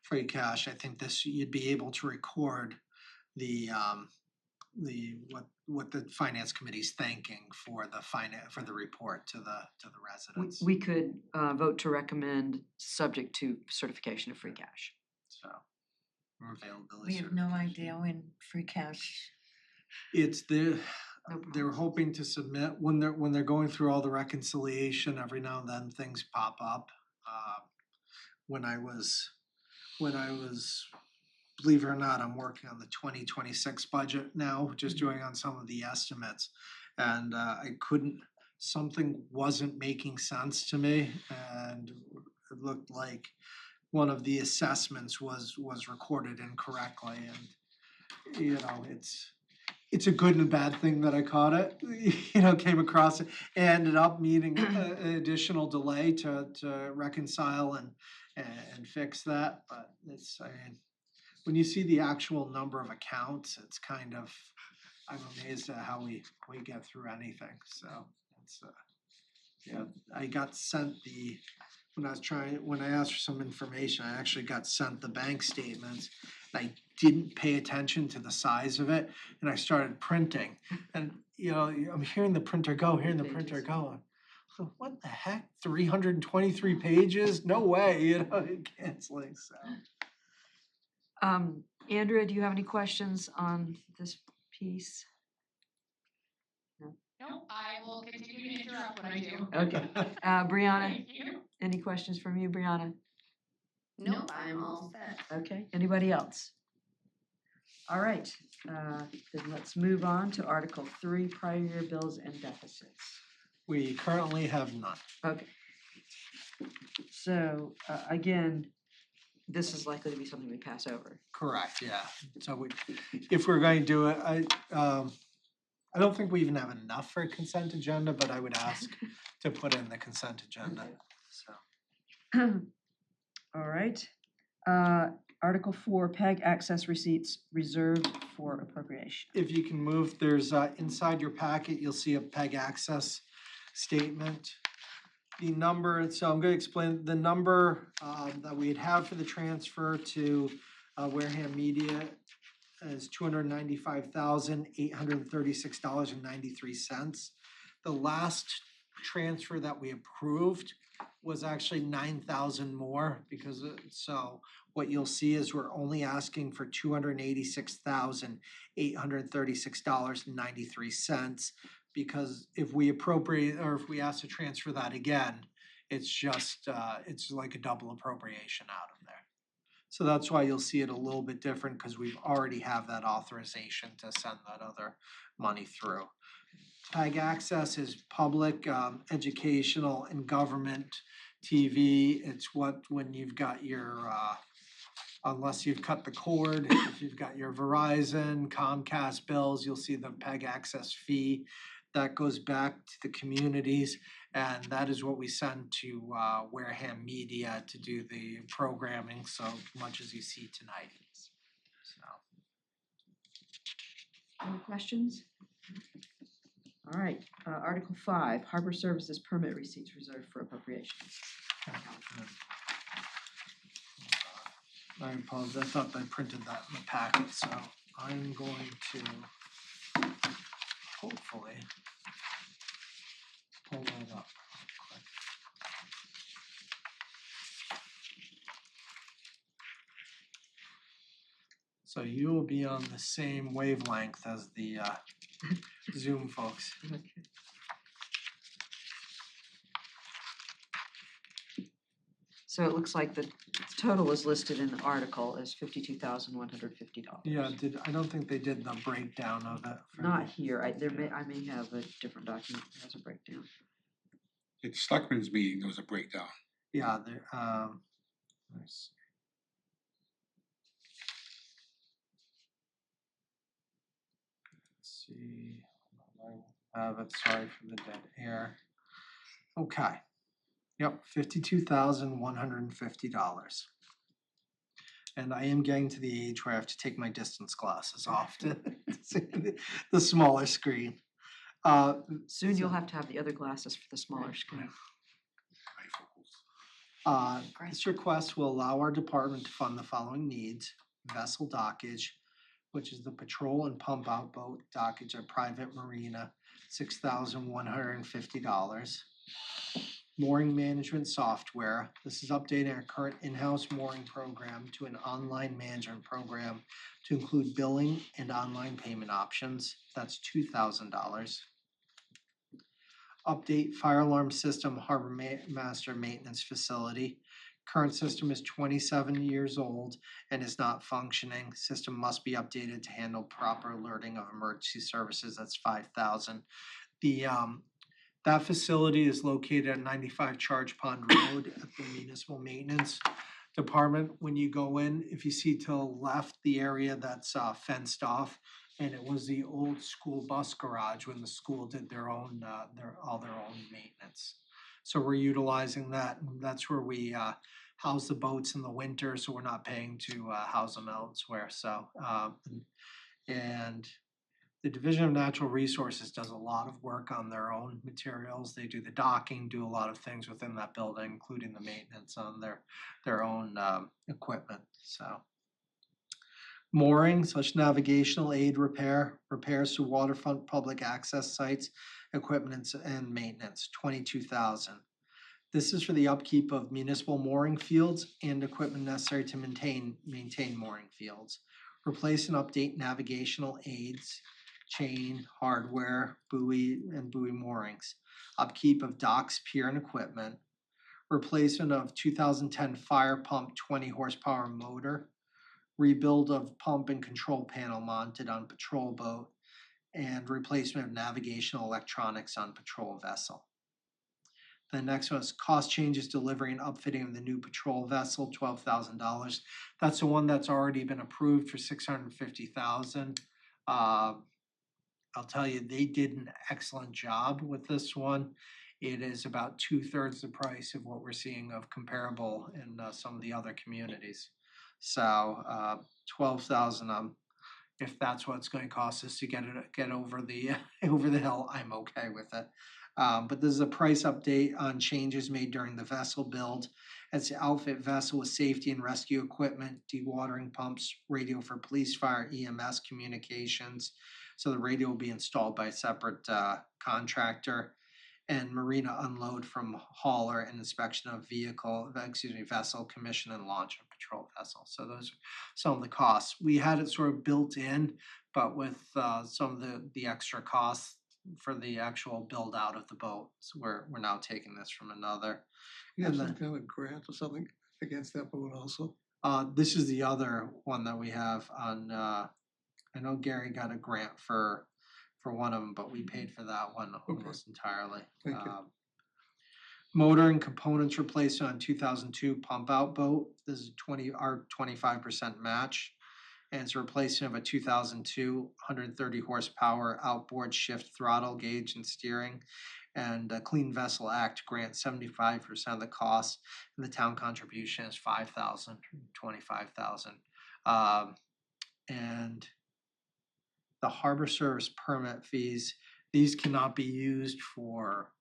free cash, I think this, you'd be able to record the, what the finance committee's thanking for the report to the residents. We could vote to recommend, subject to certification of free cash. So, or availability. We have no certification. idea when free cash. It's the, No they were hoping to submit, when they're going through all the reconciliation, every now and then things pop up. When I was, believe it or not, I'm working on the 2026 budget now, just doing on some of the estimates. And something wasn't making sense to me, and it looked like one of the assessments was recorded incorrectly, and you know, it's a good and a bad thing that I caught it, came across it, ended up needing an additional delay to reconcile and fix that, but I mean, when you see the actual number of accounts, it's kind of, I'm amazed at how we get through anything, so it's, yeah, I got sent when I asked for some information, I actually got sent the bank statements, and I didn't pay attention to the size of it, and I started printing, and I'm hearing the printer go, so what the heck, 323 pages? No way, canceling, so. Andrea, do you have any questions on this piece? No, I will continue to interrupt when I do. Okay, Brianna, Thank you. any questions from you, Brianna? Nope, I'm all set. Okay, anybody else? All right, then let's move on to Article 3, prior year bills and deficits. We currently have none. Okay. So, again, this is likely to be something we pass over. Correct, yeah. So if we're going to do it, I don't think we even have enough for a consent agenda, but I would ask to put in the consent agenda, so. All right. Article 4, PEG access receipts reserved for appropriation. If you can move, there's, inside your packet, you'll see a PEG access statement. The number, so I'm gonna explain, the number that we'd have for the transfer to Wareham Media is $295,836.93. The last transfer that we approved was actually 9,000 more, because so what you'll see is we're only asking for $286,836.93, because if we appropriate, or if we ask to transfer that again, it's just it's like a double appropriation out of there. So that's why you'll see it a little bit different, because we already have that authorization to send that other money through. PEG access is public, educational, and government TV. It's when you've got your, unless you've cut the cord, if you've got your Verizon, Comcast bills, you'll see the PEG access fee. That goes back to the communities, and that is what we send to Wareham Media to do the programming, so much as you see tonight. So. Any questions? All right, Article 5, harbor services permit receipts reserved for appropriation. I apologize, I thought I printed that in the packet, so I'm going to hopefully pull that up real quick. So you will be on the same wavelength as the Zoom folks. So it looks like the total is listed in the article as $52,150. Yeah, I don't think they did the breakdown of it. for Not the- here, I may have a different document that has a breakdown. At the Selectmen's meeting, there was a breakdown. Yeah, there, let's see. I have it, sorry for the dead air. Okay. Yep, $52,150. And I am getting to the age where I have to take my distance glasses off to see the smaller screen. Soon you'll have to have the other glasses for the smaller screen. This request will allow our department to fund the following needs: vessel dockage, which is the patrol and pump out boat dockage at private marina, $6,150. Mooring management software. This is updating our current in-house mooring program to an online management program to include billing and online payment options. That's $2,000. Update fire alarm system harbor master maintenance facility. Current system is 27 years old and is not functioning. System must be updated to handle proper alerting of emergency services. That's $5,000. That facility is located at 95 Charge Pond Road at the Municipal Maintenance Department. When you go in, if you see to the left, the area that's fenced off, and it was the old school bus garage when the school did their own maintenance. So we're utilizing that, and that's where we house the boats in the winter, so we're not paying to house them elsewhere. So and the Division of Natural Resources does a lot of work on their own materials. They do the docking, do a lot of things within that building, including the maintenance on their own equipment. So mooring, such navigational aid repairs to waterfront public access sites, equipment and maintenance, $22,000. This is for the upkeep of municipal mooring fields and equipment necessary to maintain mooring fields. Replace and update navigational aids, chain, hardware, buoy moorings. Upkeep of docks, pier and equipment. Replacement of 2010 fire pump 20 horsepower motor. Rebuild of pump and control panel mounted on patrol boat. And replacement of navigational electronics on patrol vessel. The next one is cost changes, delivery and upfitting of the new patrol vessel, $12,000. That's the one that's already been approved for $650,000. I'll tell you, they did an excellent job with this one. It is about 2/3 the price of what we're seeing of comparable in some of the other communities. So $12,000. If that's what it's going to cost us to get over the over the hill, I'm okay with it. But this is a price update on changes made during the vessel build. It's the outfit vessel with safety and rescue equipment, dewatering pumps, radio for police, fire, EMS communications. So the radio will be installed by a separate contractor. And marina unload from hauler and inspection of vessel, commission and launch of patrol vessel. So those are some of the costs. We had it sort of built in, but with some of the extra costs for the actual build out of the boat, so we're now taking this from another. You have And some then- kind of grant or something against that boat also? This is the other one that we have on. I know Gary got a grant for one of them, but we paid for that one almost entirely. Thank you. Motor and components replacement on 2002 pump out boat. This is our 25% match. And it's a replacement of a 2002 130 horsepower outboard shift throttle gauge and steering. And Clean Vessel Act grant 75% of the cost, and the town contribution is $5,000, $25,000. And the harbor service permit fees, these cannot be used for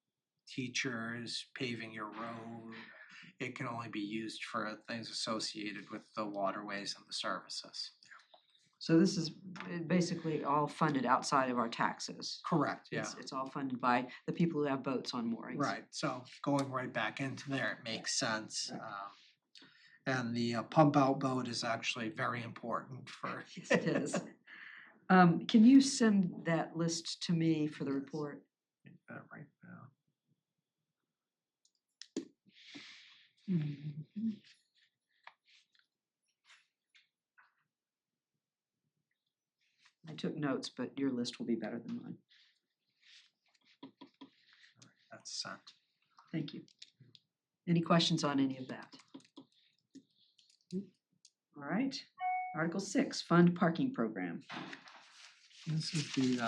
teachers, paving your road. It can only be used for things associated with the waterways and the services. So this is basically all funded outside of our taxes. Correct, yeah. It's all funded by the people who have boats on moorings. Right, so going right back into there, it makes sense. And the pump out boat is actually very important for. Yes, it is. Can you send that list to me for the report? Right now. I took notes, but your list will be better than mine. That's sent. Thank you. Any questions on any of that? All right. Article 6, Fund Parking Program. This is the,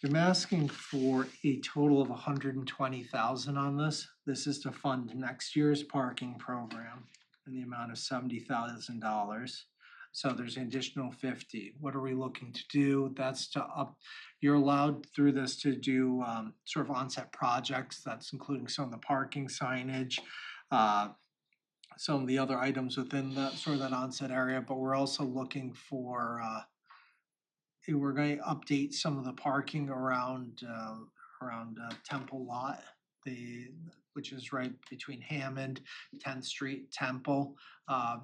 I'm asking for a total of 120,000 on this. This is to fund next year's parking program in the amount of $70,000. So there's an additional 50. What are we looking to do? That's to up, you're allowed through this to do sort of onset projects. That's including some of the parking signage, some of the other items within that sort of that onset area, but we're also looking for we're going to update some of the parking around Temple Lot, which is right between Hammond, 10th Street, Temple.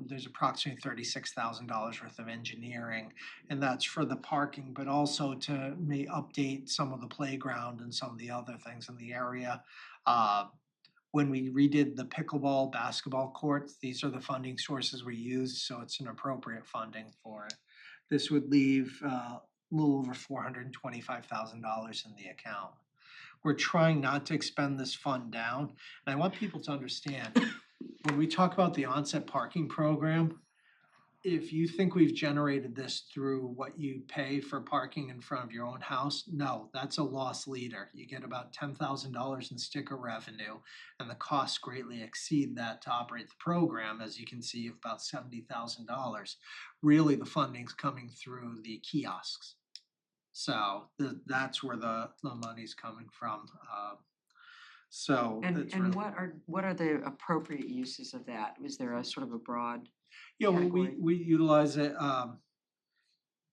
There's approximately $36,000 worth of engineering, and that's for the parking, but also to update some of the playground and some of the other things in the area. When we redid the pickleball basketball courts, these are the funding sources we used, so it's an appropriate funding for it. This would leave a little over $425,000 in the account. We're trying not to expend this fund down, and I want people to understand, when we talk about the onset parking program, if you think we've generated this through what you pay for parking in front of your own house, no, that's a loss leader. You get about $10,000 in sticker revenue, and the costs greatly exceed that to operate the program, as you can see, of about $70,000. Really, the funding's coming through the kiosks. So that's where the money's coming from. So And it's really. what are the appropriate uses of that? Was there a sort of a broad? Yeah, well, category? we utilize it.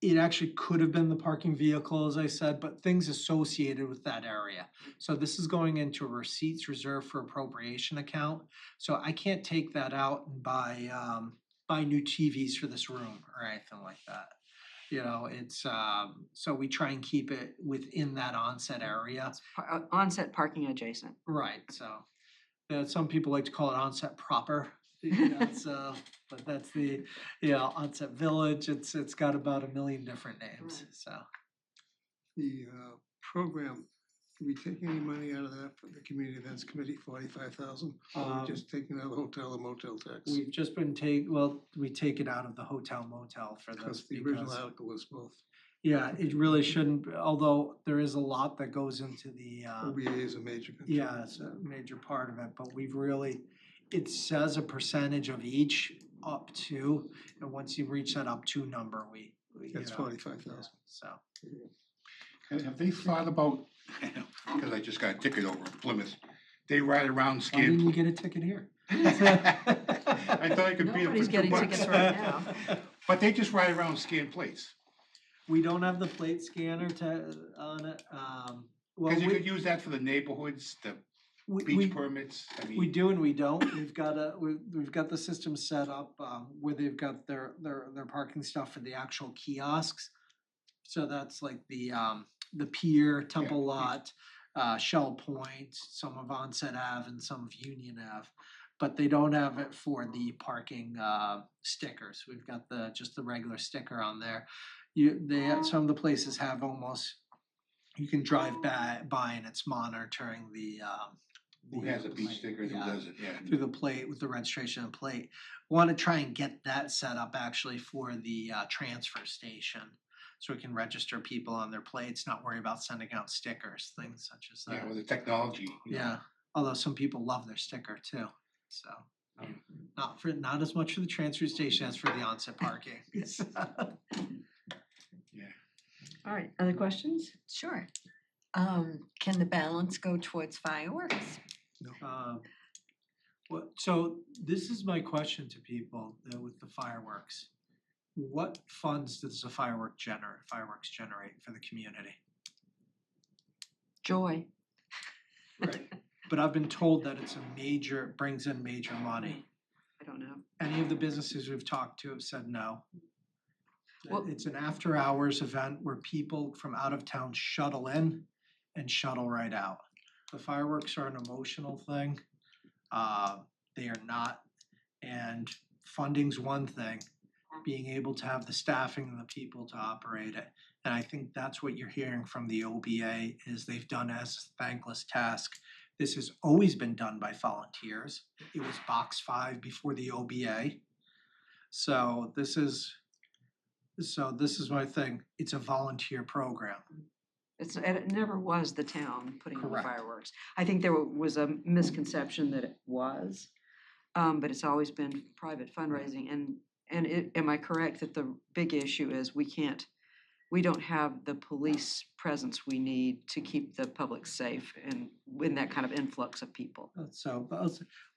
It actually could have been the parking vehicle, as I said, but things associated with that area. So this is going into a receipts reserved for appropriation account. So I can't take that out and buy new TVs for this room or anything like that. You know, it's so we try and keep it within that onset area. Onset parking adjacent. Right. So some people like to call it onset proper. That's but that's the onset village. It's got about 1 million different names. Right. So The program, do we take any money out of that for the community events committee, 45,000? Or are we just taking out of the hotel and motel tax? we've just been we take it out of the hotel motel for this Because the original article was both. yeah, it really shouldn't. Although there is a lot that goes into the OBA is a major contributor. yeah, it's a major part of it. But we've really, it says a percentage of each up to, and once you reach that up to number, we That's 45,000. So. Have they thought about, because I just got a ticket over in Plymouth, they ride around Why didn't you scan. get a ticket here? I thought I could beat it Nobody's for getting $2. tickets right now. But they just ride around and scan plates, We don't have the plate scanner on it. Well, because you could use that for the neighborhoods, the beach permits, I we mean, do and we don't. We've got the system set up where they've got their parking stuff for the actual kiosks. So that's like the pier, Temple Lot, Shell Point, some of Onset Ave and some of Union Ave. But they don't have it for the parking stickers. We've got just the regular sticker on there. Some of the places have almost, you can drive by and it's monitoring the who has a beach plate. sticker and who Yeah, doesn't, yeah. through the plate with the registration and plate. Want to try and get that set up actually for the transfer station, so we can register people on their plates, not worry about sending out stickers, things such as that. Yeah, with the technology, you know. Yeah, although some people love their sticker too, so. Not as much for the transfer station as for the onset parking. All right, other questions? Sure. Can the balance go towards fireworks? So this is my question to people with the fireworks. What funds does the fireworks generate for the community? Joy. Right. but I've been told that it's brings in major money. I don't know. Any of the businesses we've talked to have said no. Well- It's an after-hours event where people from out of town shuttle in and shuttle right out. The fireworks are an emotional thing. They are not, and funding's one thing. Being able to have the staffing and the people to operate it. And I think that's what you're hearing from the OBA is they've done as a thankless task. This has always been done by volunteers. It was box 5 before the OBA. So this is my thing. It's a volunteer program. And it never was the town putting on the Correct. fireworks. I think there was a misconception that it was, but it's always been private fundraising. Am I correct that the big issue is we don't have the police presence we need to keep the public safe and in that kind of influx of people? So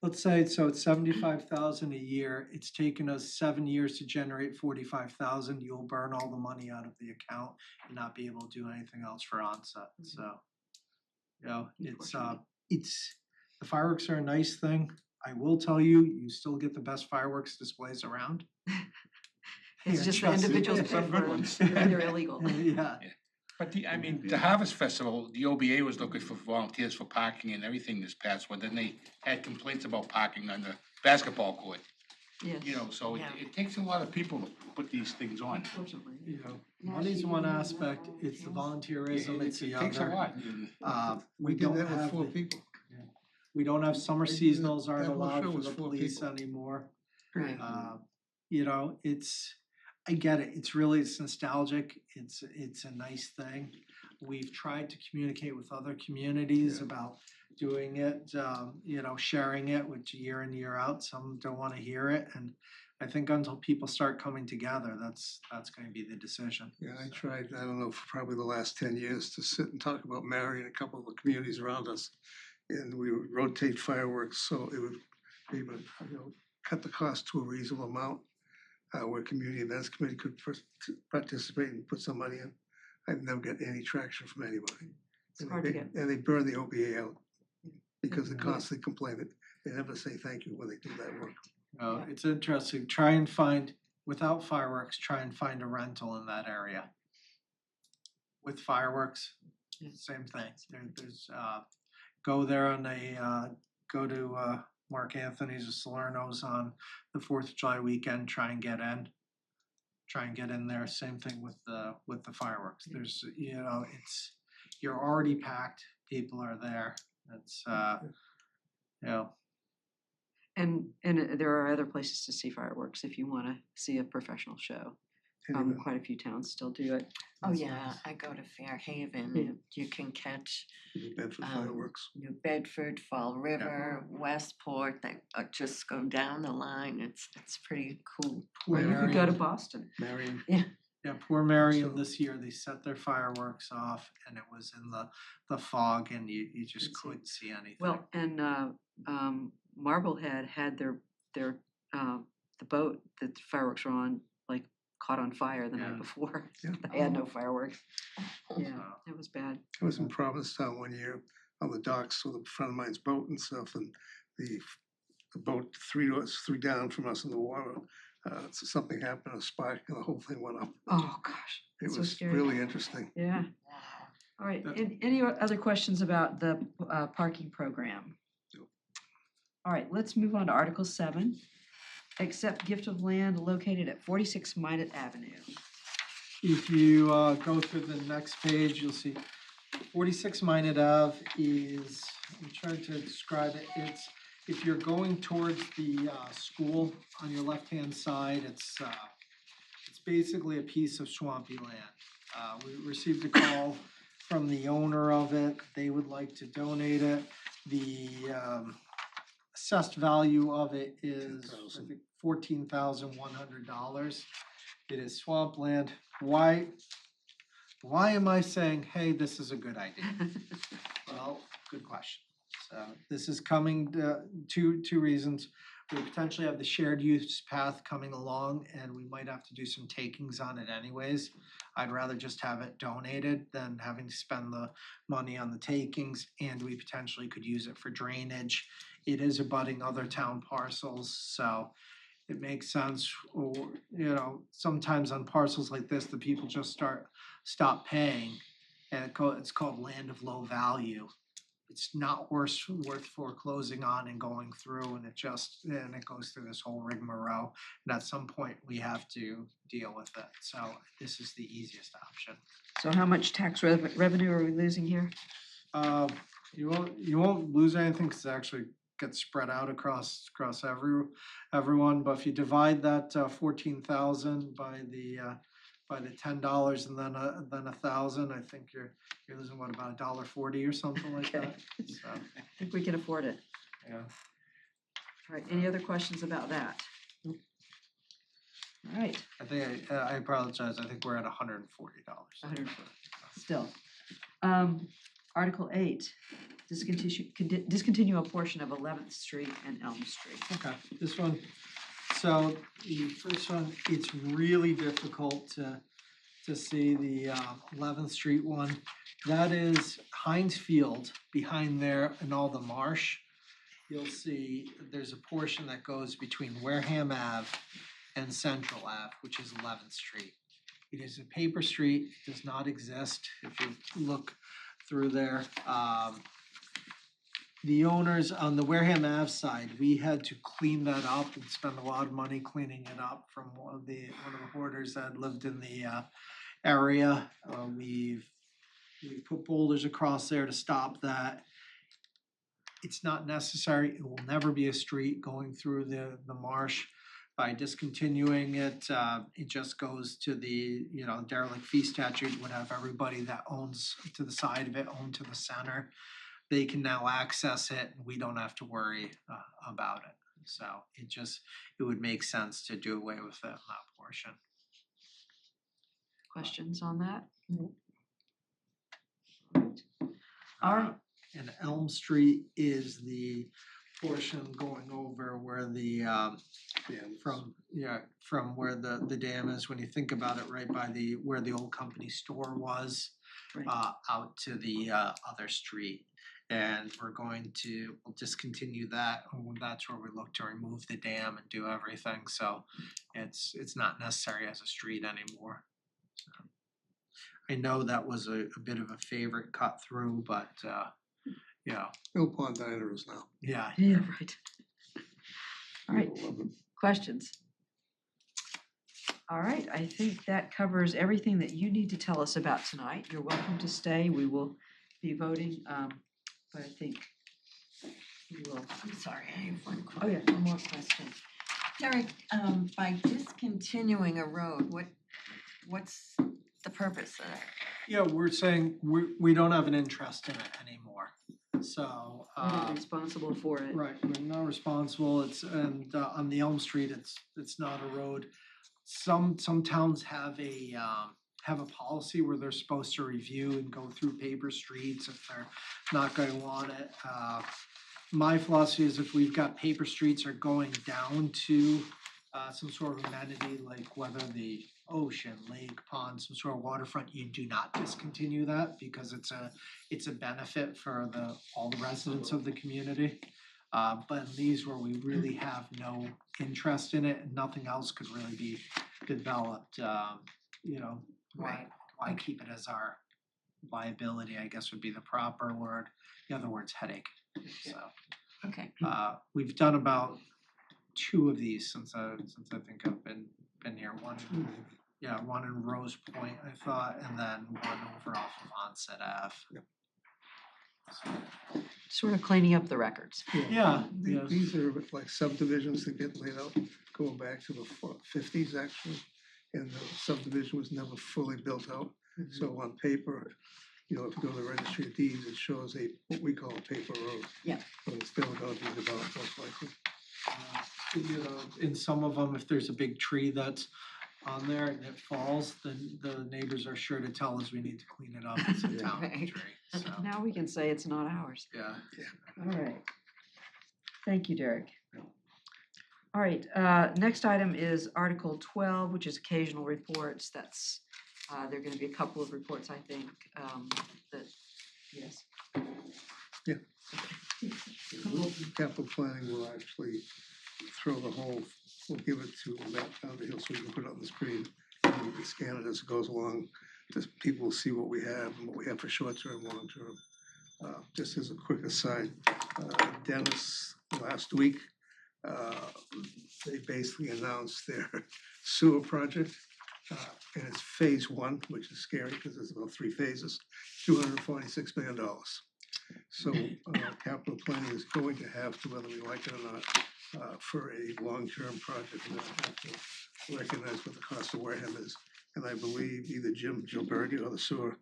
let's say it's 75,000 a year. It's taken us 7 years to generate 45,000. You'll burn all the money out of the account and not be able to do anything else for onset. So, it's the fireworks are a nice thing. I will tell you, you still get the best fireworks displays around. It's Yeah, just the trust me. individuals pay Some for good it, ones. and they're illegal. Yeah. But the Harvest Festival, the OBA was looking for volunteers for parking and everything this past one, then they had complaints about parking on the basketball court. Yes. So Yeah. it takes a lot of people to put these things on. Unfortunately. Money's one aspect, it's the volunteerism, it's the It other. takes a lot. We did don't that with have 4 the- people. We don't have summer I did seasonals that aren't whole allowed show for was the 4 police people. anymore. Right. I get it, it's nostalgic, it's a nice thing. We've tried to communicate with other communities Yeah. about doing it, sharing it with year in, year out, some don't wanna hear it, and I think until people start coming together, that's gonna be the decision. Yeah, I tried, I don't know, for probably the last 10 years to sit and talk about marrying a couple of the communities around us. And we would rotate fireworks, so it would, we would, cut the cost to a reasonable amount. Where community events committee could participate and put some money in. I've never got any traction from anybody. It's hard to get. And they burn the OBA out because they constantly complain that they never say thank you when they do that work. It's interesting, without fireworks, try and find a rental in that area. With fireworks, same thing, there's, go there on go to Mark Anthony's or Salerno's on the 4th of July weekend, try and get in there, same thing with the fireworks, there's, you're already packed, people are there, it's, And there are other places to see fireworks if you want to see a professional show. Anyway, Quite a few towns still do it. Oh, That's yeah, nice. I go to Fairhaven, Yeah. and you can catch New Bedford Um, fireworks. New Bedford, Fall River, Westport, they just go down the line, it's pretty cool. Poor Or you could go Marion. to Boston. Marion. Yeah, poor Marion So- this year, they set their fireworks off and it was in the fog and you just Couldn't see. couldn't see anything. Well, and Marblehead had their the boat that the fireworks were on, like, caught on fire the Yeah. night before. Yeah. They had no fireworks. Yeah, So, it was bad. I was in Provincetown one year on the docks with a friend of mine's boat and stuff, and the boat three down from us in the water. So something happened, a spark, and the whole thing went up. Oh, gosh. It that's so was scary. really interesting. Yeah. All right, any other questions about the parking program? No. All right, let's move on to Article 7. Accept gift of land located at 46 Minot Avenue. If you go through the next page, you'll see 46 Minot Ave is, I'm trying to describe it, it's, if you're going towards the school on your left-hand side, it's basically a piece of swampy land. We received a call from the owner of it, they would like to donate it. The assessed value of it is, I think, $14,100. It is swampland. Why am I saying, hey, this is a good idea? Well, good question. So this is coming to two reasons. we potentially have the shared use path coming along, and we might have to do some takings on it anyways. I'd rather just have it donated than having to spend the money on the takings, and we potentially could use it for drainage. It is abutting other town parcels, so it makes sense. Or, you know, sometimes on parcels like this, the people just stop paying, and it's called land of low value. It's not worth foreclosing on and going through, and it goes through this whole rigmarole. And at some point, we have to deal with it. So this is the easiest option. So how much tax revenue are we losing here? You won't lose anything because it actually gets spread out across everyone. But if you divide that 14,000 by the $10 and then $1,000, I think you're losing what, about $1.40 or something like that. So, I think we can afford it. yeah. All right, any other questions about that? Nope. All right, I think I apologize. I think we're at $140. 140, still. Article 8, discontinue a portion of 11th Street and Elm Street. Okay, this one, so the first one, it's really difficult to see the 11th Street one. That is Heinz Field behind there and all the marsh. You'll see there's a portion that goes between Wareham Ave and Central Ave, which is 11th Street. It is a paper street, it does not exist. If you look through there, the owners on the Wareham Ave side, we had to clean that up and spend a lot of money cleaning it up from one of the hoarders that lived in the area. We've put boulders across there to stop that. It's not necessary. It will never be a street going through the marsh. By discontinuing it, it just goes to the, derelict fee statute would have everybody that owns to the side of it own to the center. They can now access it, and we don't have to worry about it. So it would make sense to do away with that portion. Questions on that? All right. And Elm Street is the portion going over where the from where the dam is. When you think about it, right by where the old company store was, Right. Out to the other street. And we'll discontinue that. That's where we look to remove the dam and do everything. So it's not necessary as a street anymore. So, I know that was a bit of a favorite cut through, but Mill Pond Diner is now. yeah. Yeah, right. All right, questions? All right, I think that covers everything that you need to tell us about tonight. You're welcome to stay. We will be voting, but I think we will. I'm sorry, I have one Oh, yeah. one more question. Derek, by discontinuing a road, what's the purpose of that? Yeah, we're saying we don't have an interest in it anymore. So We're not responsible for it. right, we're not responsible. On the Elm Street, it's not a road. Some towns have a policy where they're supposed to review and go through paper streets if they're not going to want it. My philosophy is if we've got paper streets are going down to some sort of amenity, like whether the ocean, lake, pond, some sort of waterfront, you do not discontinue that because it's a benefit for all the residents of the community. But in these where we really have no interest in it and nothing else could really be developed, Right. why keep it as our liability, I guess would be the proper word. The other word's headache. So Okay. we've done about 2 of these since I think I've been here. One in Rose Point, I thought, and then one over off of Onset Ave. Sort of cleaning up the records. Yeah. These are like subdivisions that get laid out, going back to the 50s actually. And the subdivision was never fully built out. So on paper, if you go to the registry of deeds, it shows what we call a paper road. Yeah. But it's still gonna be developed most likely. In some of them, if there's a big tree that's on there and it falls, then the neighbors are sure to tell us we need to clean it up. It's a town Right. tree. So, Now we can say it's not ours. yeah. All right. Thank you, Derek. All right, next item is Article 12, which is occasional reports. That's, there are gonna be a couple of reports, I think, that, yes. Capital planning will actually throw the whole, we'll give it to Matt Underhill so we can put it on the screen. And we can scan it as it goes along, just people will see what we have and what we have for short term, long term. Just as a quick aside, Dennis, last week, they basically announced their sewer project. And it's phase one, which is scary because there's about 3 phases, $246 million. So capital planning is going to have to, whether we like it or not, for a long-term project, we're gonna have to recognize what the cost of Wareham is. And I believe either Jim Gilberti or the sewer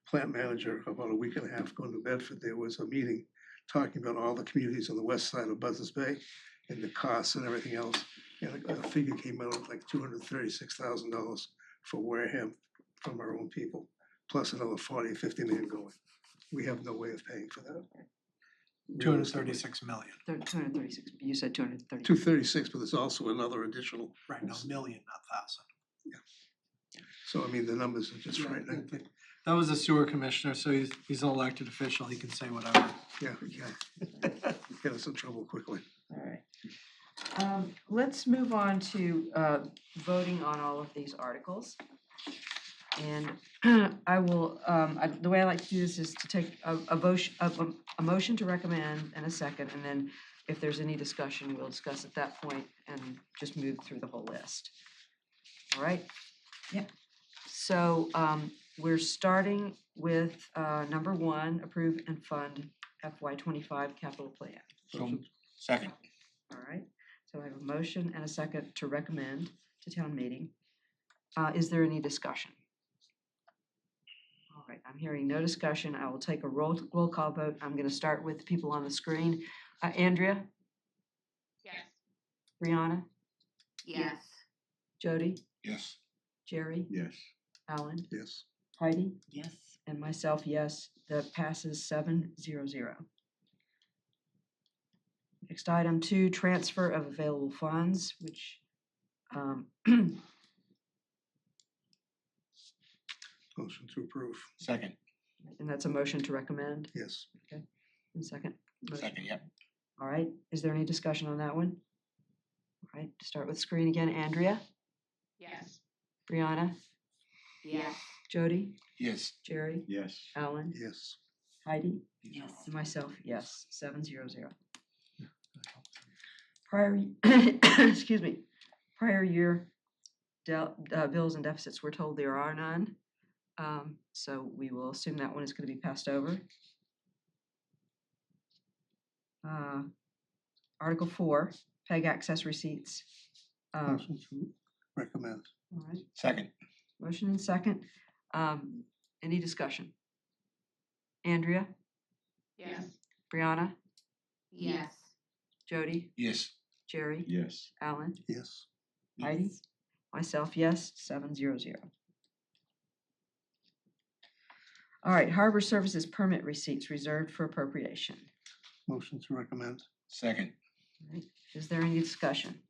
plant manager, about a week and a half going to Bedford, there was a meeting talking about all the communities on the west side of Buzzards Bay and the costs and everything else. And a figure came out of like $236,000 for Wareham from our own people, plus another 40, 50 million going. We have no way of paying for that. 236 million. 236, you said 230. 236, but there's also another additional. Right, no, million, not thousand. So I mean, the numbers are just frightening. That was the sewer commissioner, so he's an elected official, he can say whatever. Yeah, get us in trouble quickly. All right. Let's move on to voting on all of these articles. And I will, the way I like to do this is to take a motion to recommend and a second, and then if there's any discussion, we'll discuss at that point and just move through the whole list. All right? Yep. So we're starting with number 1, approve and fund FY25 capital plan. So, second. All right, so I have a motion and a second to recommend to town meeting. Is there any discussion? All right, I'm hearing no discussion. I will take a roll call vote. I'm gonna start with the people on the screen. Andrea, Yes. Brianna, Yes. Jody, Yes. Jerry, Yes. Alan, Yes. Heidi, Yes. and myself, yes. That passes 7-0-0. Next item 2, transfer of available funds, which Motion to approve. Second. and that's a motion to recommend. Yes. And second. Motion. Second, yep. All right, is there any discussion on that one? All right, to start with screen again, Andrea, Yes. Brianna, Yes. Jody, Yes. Jerry, Yes. Alan, Yes. Heidi, Yes. and myself, yes, 7-0-0. Prior, excuse me, prior year bills and deficits, we're told there are none. So we will assume that one is going to be passed over. Article 4, PEG access receipts. Motion to recommend. All right, Second. motion and second. Any discussion? Andrea, Yes. Brianna, Yes. Jody, Yes. Jerry, Yes. Alan, Yes. Heidi, myself, yes, 7-0-0. All right, harbor services permit receipts reserved for appropriation. Motion to recommend. Second. All right, is there any discussion?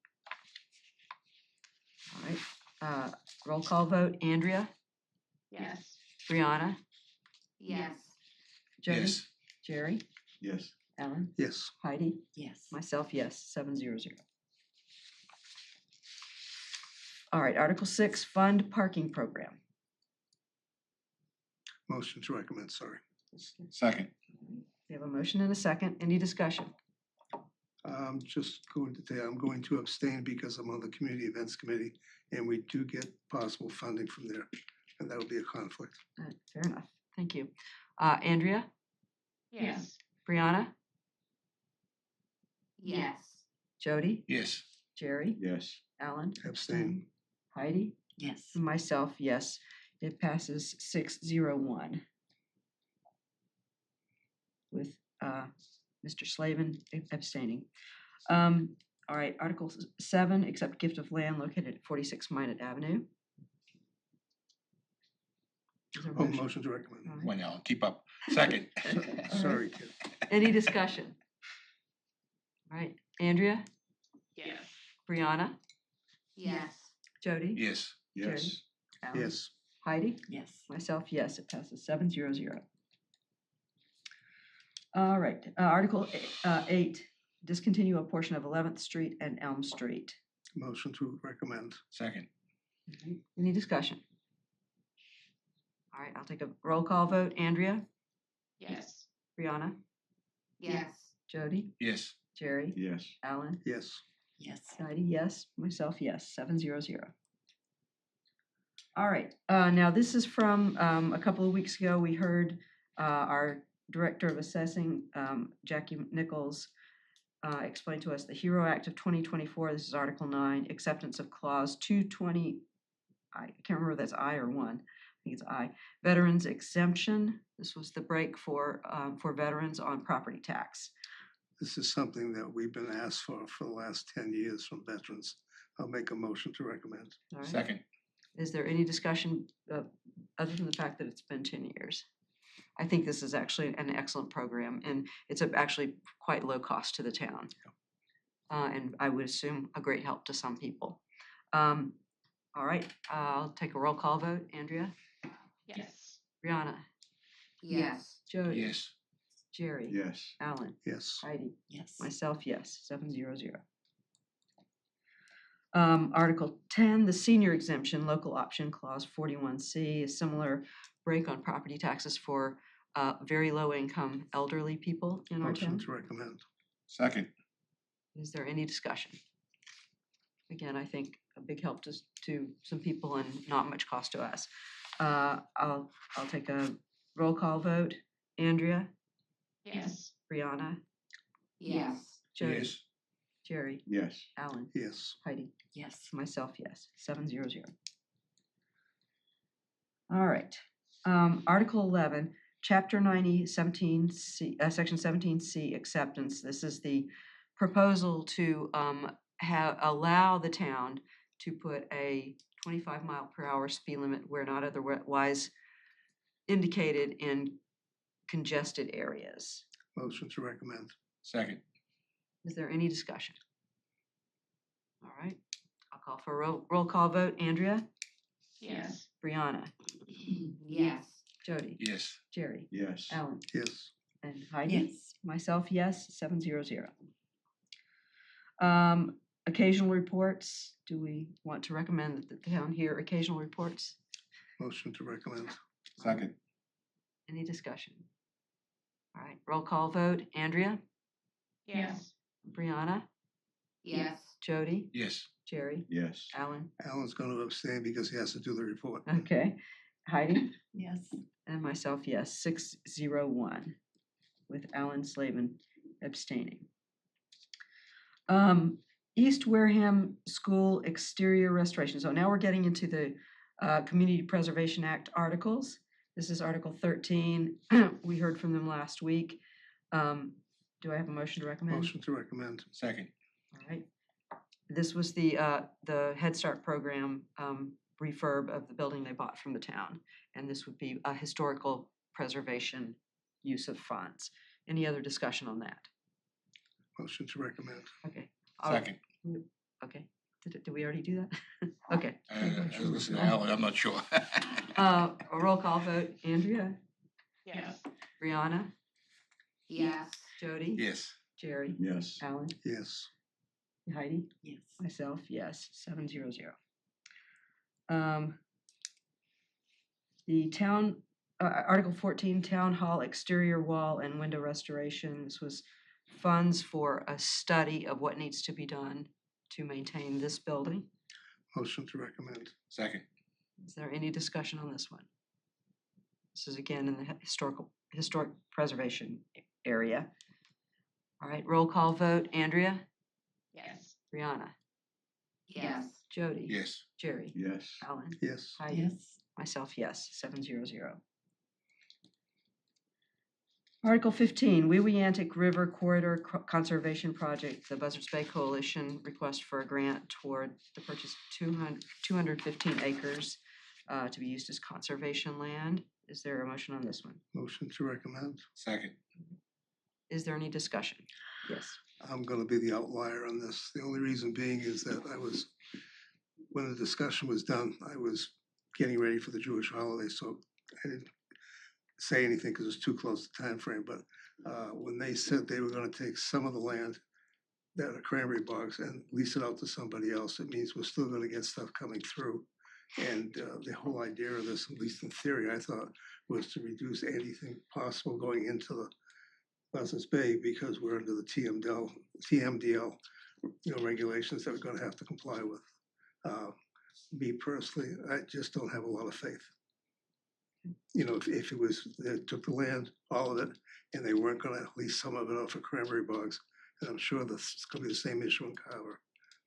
All right, roll call vote, Andrea, Yes. Brianna, Yes. Jody, Yes. Jerry, Yes. Alan, Yes. Heidi, Yes. myself, yes, 7-0-0. All right, Article 6, fund parking program. Motion to recommend, sorry. Second. We have a motion and a second. Any discussion? I'm just going to say I'm going to abstain because I'm on the Community Events Committee and we do get possible funding from there. And that would be a conflict. Fair enough. Thank you. Andrea, Yes. Brianna, Yes. Jody, Yes. Jerry, Yes. Alan, Abstain. Heidi, Yes. myself, yes. It passes 6-0-1. With Mr. Slavin abstaining. All right, Article 7, accept gift of land located at 46 Minot Avenue. Is there a Oh, motion? motion to recommend. All right. One now, keep up. Second. Sorry, kid. Any discussion? All right, Andrea, Yes. Brianna, Yes. Jody, Yes. Yes. Alan, Yes. Heidi, Yes. myself, yes, it passes 700. All right, Article 8, discontinue a portion of 11th Street and Elm Street. Motion to recommend. Second. Any discussion? All right, I'll take a roll call vote. Andrea, Yes. Brianna, Yes. Jody, Yes. Jerry, Yes. Alan, Yes. Yes. Heidi, yes, myself, yes, 700. All right, now this is from a couple of weeks ago. We heard our Director of Assessing, Jackie Nichols, explain to us the HERO Act of 2024. This is Article 9, acceptance of Clause 220. I can't remember if that's I or 1. I think it's I. Veterans exemption. This was the break for veterans on property tax. This is something that we've been asked for the last 10 years from veterans. I'll make a motion to recommend. All right. Second. Is there any discussion other than the fact that it's been 10 years? I think this is actually an excellent program, and it's actually quite low cost to the town. And I would assume a great help to some people. All right, I'll take a roll call vote. Andrea, Yes. Brianna, Yes. Jody, Yes. Jerry, Yes. Alan, Yes. Heidi, Yes. myself, yes, 700. Article 10, the senior exemption, local option clause 41C, a similar break on property taxes for very low income elderly people in our Motion town. to recommend. Second. Is there any discussion? Again, I think a big help to some people and not much cost to us. I'll take a roll call vote. Andrea, Yes. Brianna, Yes. Jody, Yes. Jerry, Yes. Alan, Yes. Heidi, Yes. myself, yes, 700. All right, Article 11, Chapter 90, 17C, Section 17C acceptance. This is the proposal to allow the town to put a 25-mile-per-hour speed limit where not otherwise indicated in congested areas. Motion to recommend. Second. Is there any discussion? All right, I'll call for a roll call vote. Andrea, Yes. Brianna, Yes. Jody, Yes. Jerry, Yes. Alan, Yes. and Heidi? Yes. Myself, yes, 700. Occasional reports. Do we want to recommend that the town hear occasional reports? Motion to recommend. Second. Any discussion? All right, roll call vote. Andrea, Yes. Brianna, Yes. Jody, Yes. Jerry, Yes. Alan, Alan's going to abstain because he has to do the report. okay, Heidi, Yes. and myself, yes, 601, with Alan Slavin abstaining. East Wareham School exterior restoration. So now we're getting into the Community Preservation Act articles. This is Article 13. We heard from them last week. Do I have a motion to recommend? Motion to recommend. Second. All right. This was the Head Start program refurb of the building they bought from the town. And this would be a historical preservation use of funds. Any other discussion on that? Motion to recommend. Okay. Second. Okay. Did we already do that? Okay. I was listening to Alan, I'm not sure. A roll call vote. Andrea, Yes. Brianna, Yes. Jody, Yes. Jerry, Yes. Alan, Yes. Heidi, Yes. myself, yes, 700. The town, Article 14, Town Hall exterior wall and window restoration. This was funds for a study of what needs to be done to maintain this building. Motion to recommend. Second. Is there any discussion on this one? This is again in the historic preservation area. All right, roll call vote. Andrea, Yes. Brianna, Yes. Jody, Yes. Jerry, Yes. Alan, Yes. Heidi, Yes. myself, yes, 700. Article 15, Weweantic River Corridor Conservation Project. The Buzzards Bay Coalition request for a grant toward the purchase of 215 acres to be used as conservation land. Is there a motion on this one? Motion to recommend. Second. Is there any discussion? Yes. I'm gonna be the outlier on this. The only reason being is that when the discussion was done, I was getting ready for the Jewish holiday, so I didn't say anything because it was too close to time frame. But when they said they were gonna take some of the land that are cranberry bogs and lease it out to somebody else, it means we're still gonna get stuff coming through. And the whole idea of this, at least in theory, I thought, was to reduce anything possible going into the Buzzards Bay because we're under the TMDL, regulations that we're gonna have to comply with. Me personally, I just don't have a lot of faith. If it was, they took the land, all of it, and they weren't gonna lease some of it out for cranberry bogs, and I'm sure it's gonna be the same issue in Carver.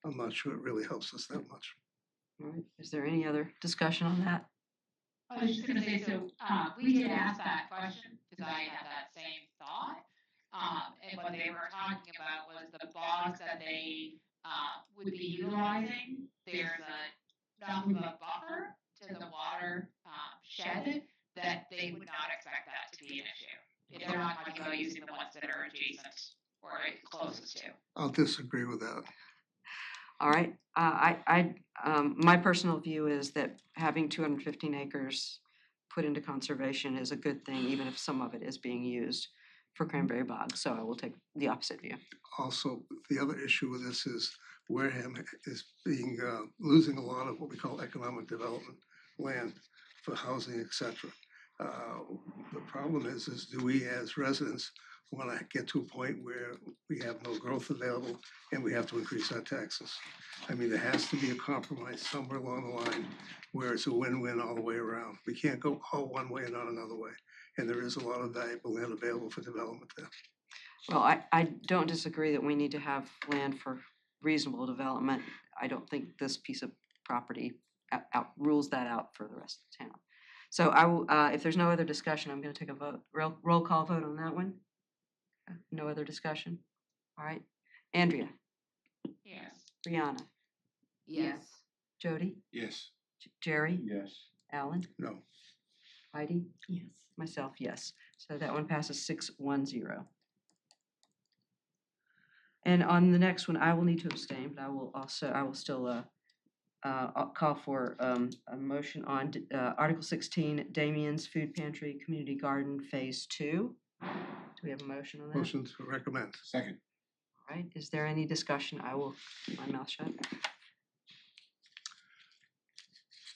I'm not sure it really helps us that much. All right, is there any other discussion on that? I was just gonna say, so, we did ask that question, because I had that same thought. And what they were talking about was the bogs that they, would be utilizing, there's enough of a buffer to the water, shed, that they would not expect that to be an issue. They're not talking about using the ones that are adjacent or closest to. I'll disagree with that. All right, my personal view is that having 215 acres put into conservation is a good thing, even if some of it is being used for cranberry bog, so I will take the opposite view. Also, the other issue with this is Wareham is losing a lot of what we call economic development land for housing, et cetera. The problem is do we as residents want to get to a point where we have no growth available and we have to increase our taxes? I mean, there has to be a compromise somewhere along the line where it's a win-win all the way around. We can't go all one way and not another way. And there is a lot of valuable land available for development there. Well, I don't disagree that we need to have land for reasonable development. I don't think this piece of property rules that out for the rest of the town. So I will, if there's no other discussion, I'm gonna take a vote, roll call vote on that one. No other discussion? All right, Andrea, Yes. Brianna, Yes. Jody, Yes. Jerry, Yes. Alan, No, Heidi, Yes. myself, yes. So that one passes 6-1-0. And on the next one, I will need to abstain, but I will still I'll call for a motion on Article 16, Damien's Food Pantry Community Garden Phase 2. Do we have a motion on that? motion to recommend. Second. All right, is there any discussion? I will keep my mouth shut.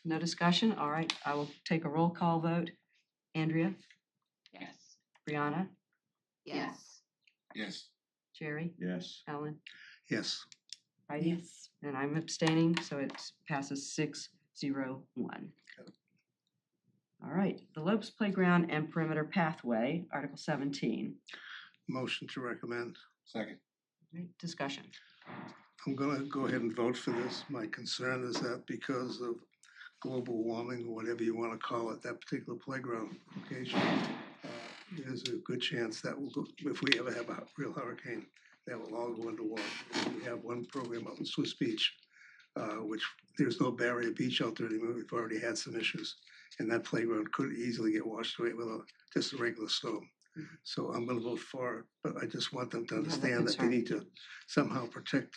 No discussion? All right, I will take a roll call vote. Andrea, Yes. Brianna, Yes. Yes. Jerry, Yes. Alan, Yes, Heidi? Yes. And I'm abstaining, so it passes 6-0-1. All right, the Lopes Playground and Perimeter Pathway, Article 17. motion to recommend. Second. All right, discussion. I'm gonna go ahead and vote for this. My concern is that because of global warming, or whatever you wanna call it, that particular playground location, there's a good chance that if we ever have a real hurricane, that will all go underwater. We have one program up in Swiss Beach, which there's no barrier beach out there anymore. We've already had some issues. And that playground could easily get washed away with just a regular storm. So I'm gonna vote for it, but I just want them to You have that understand that they concern. need to somehow protect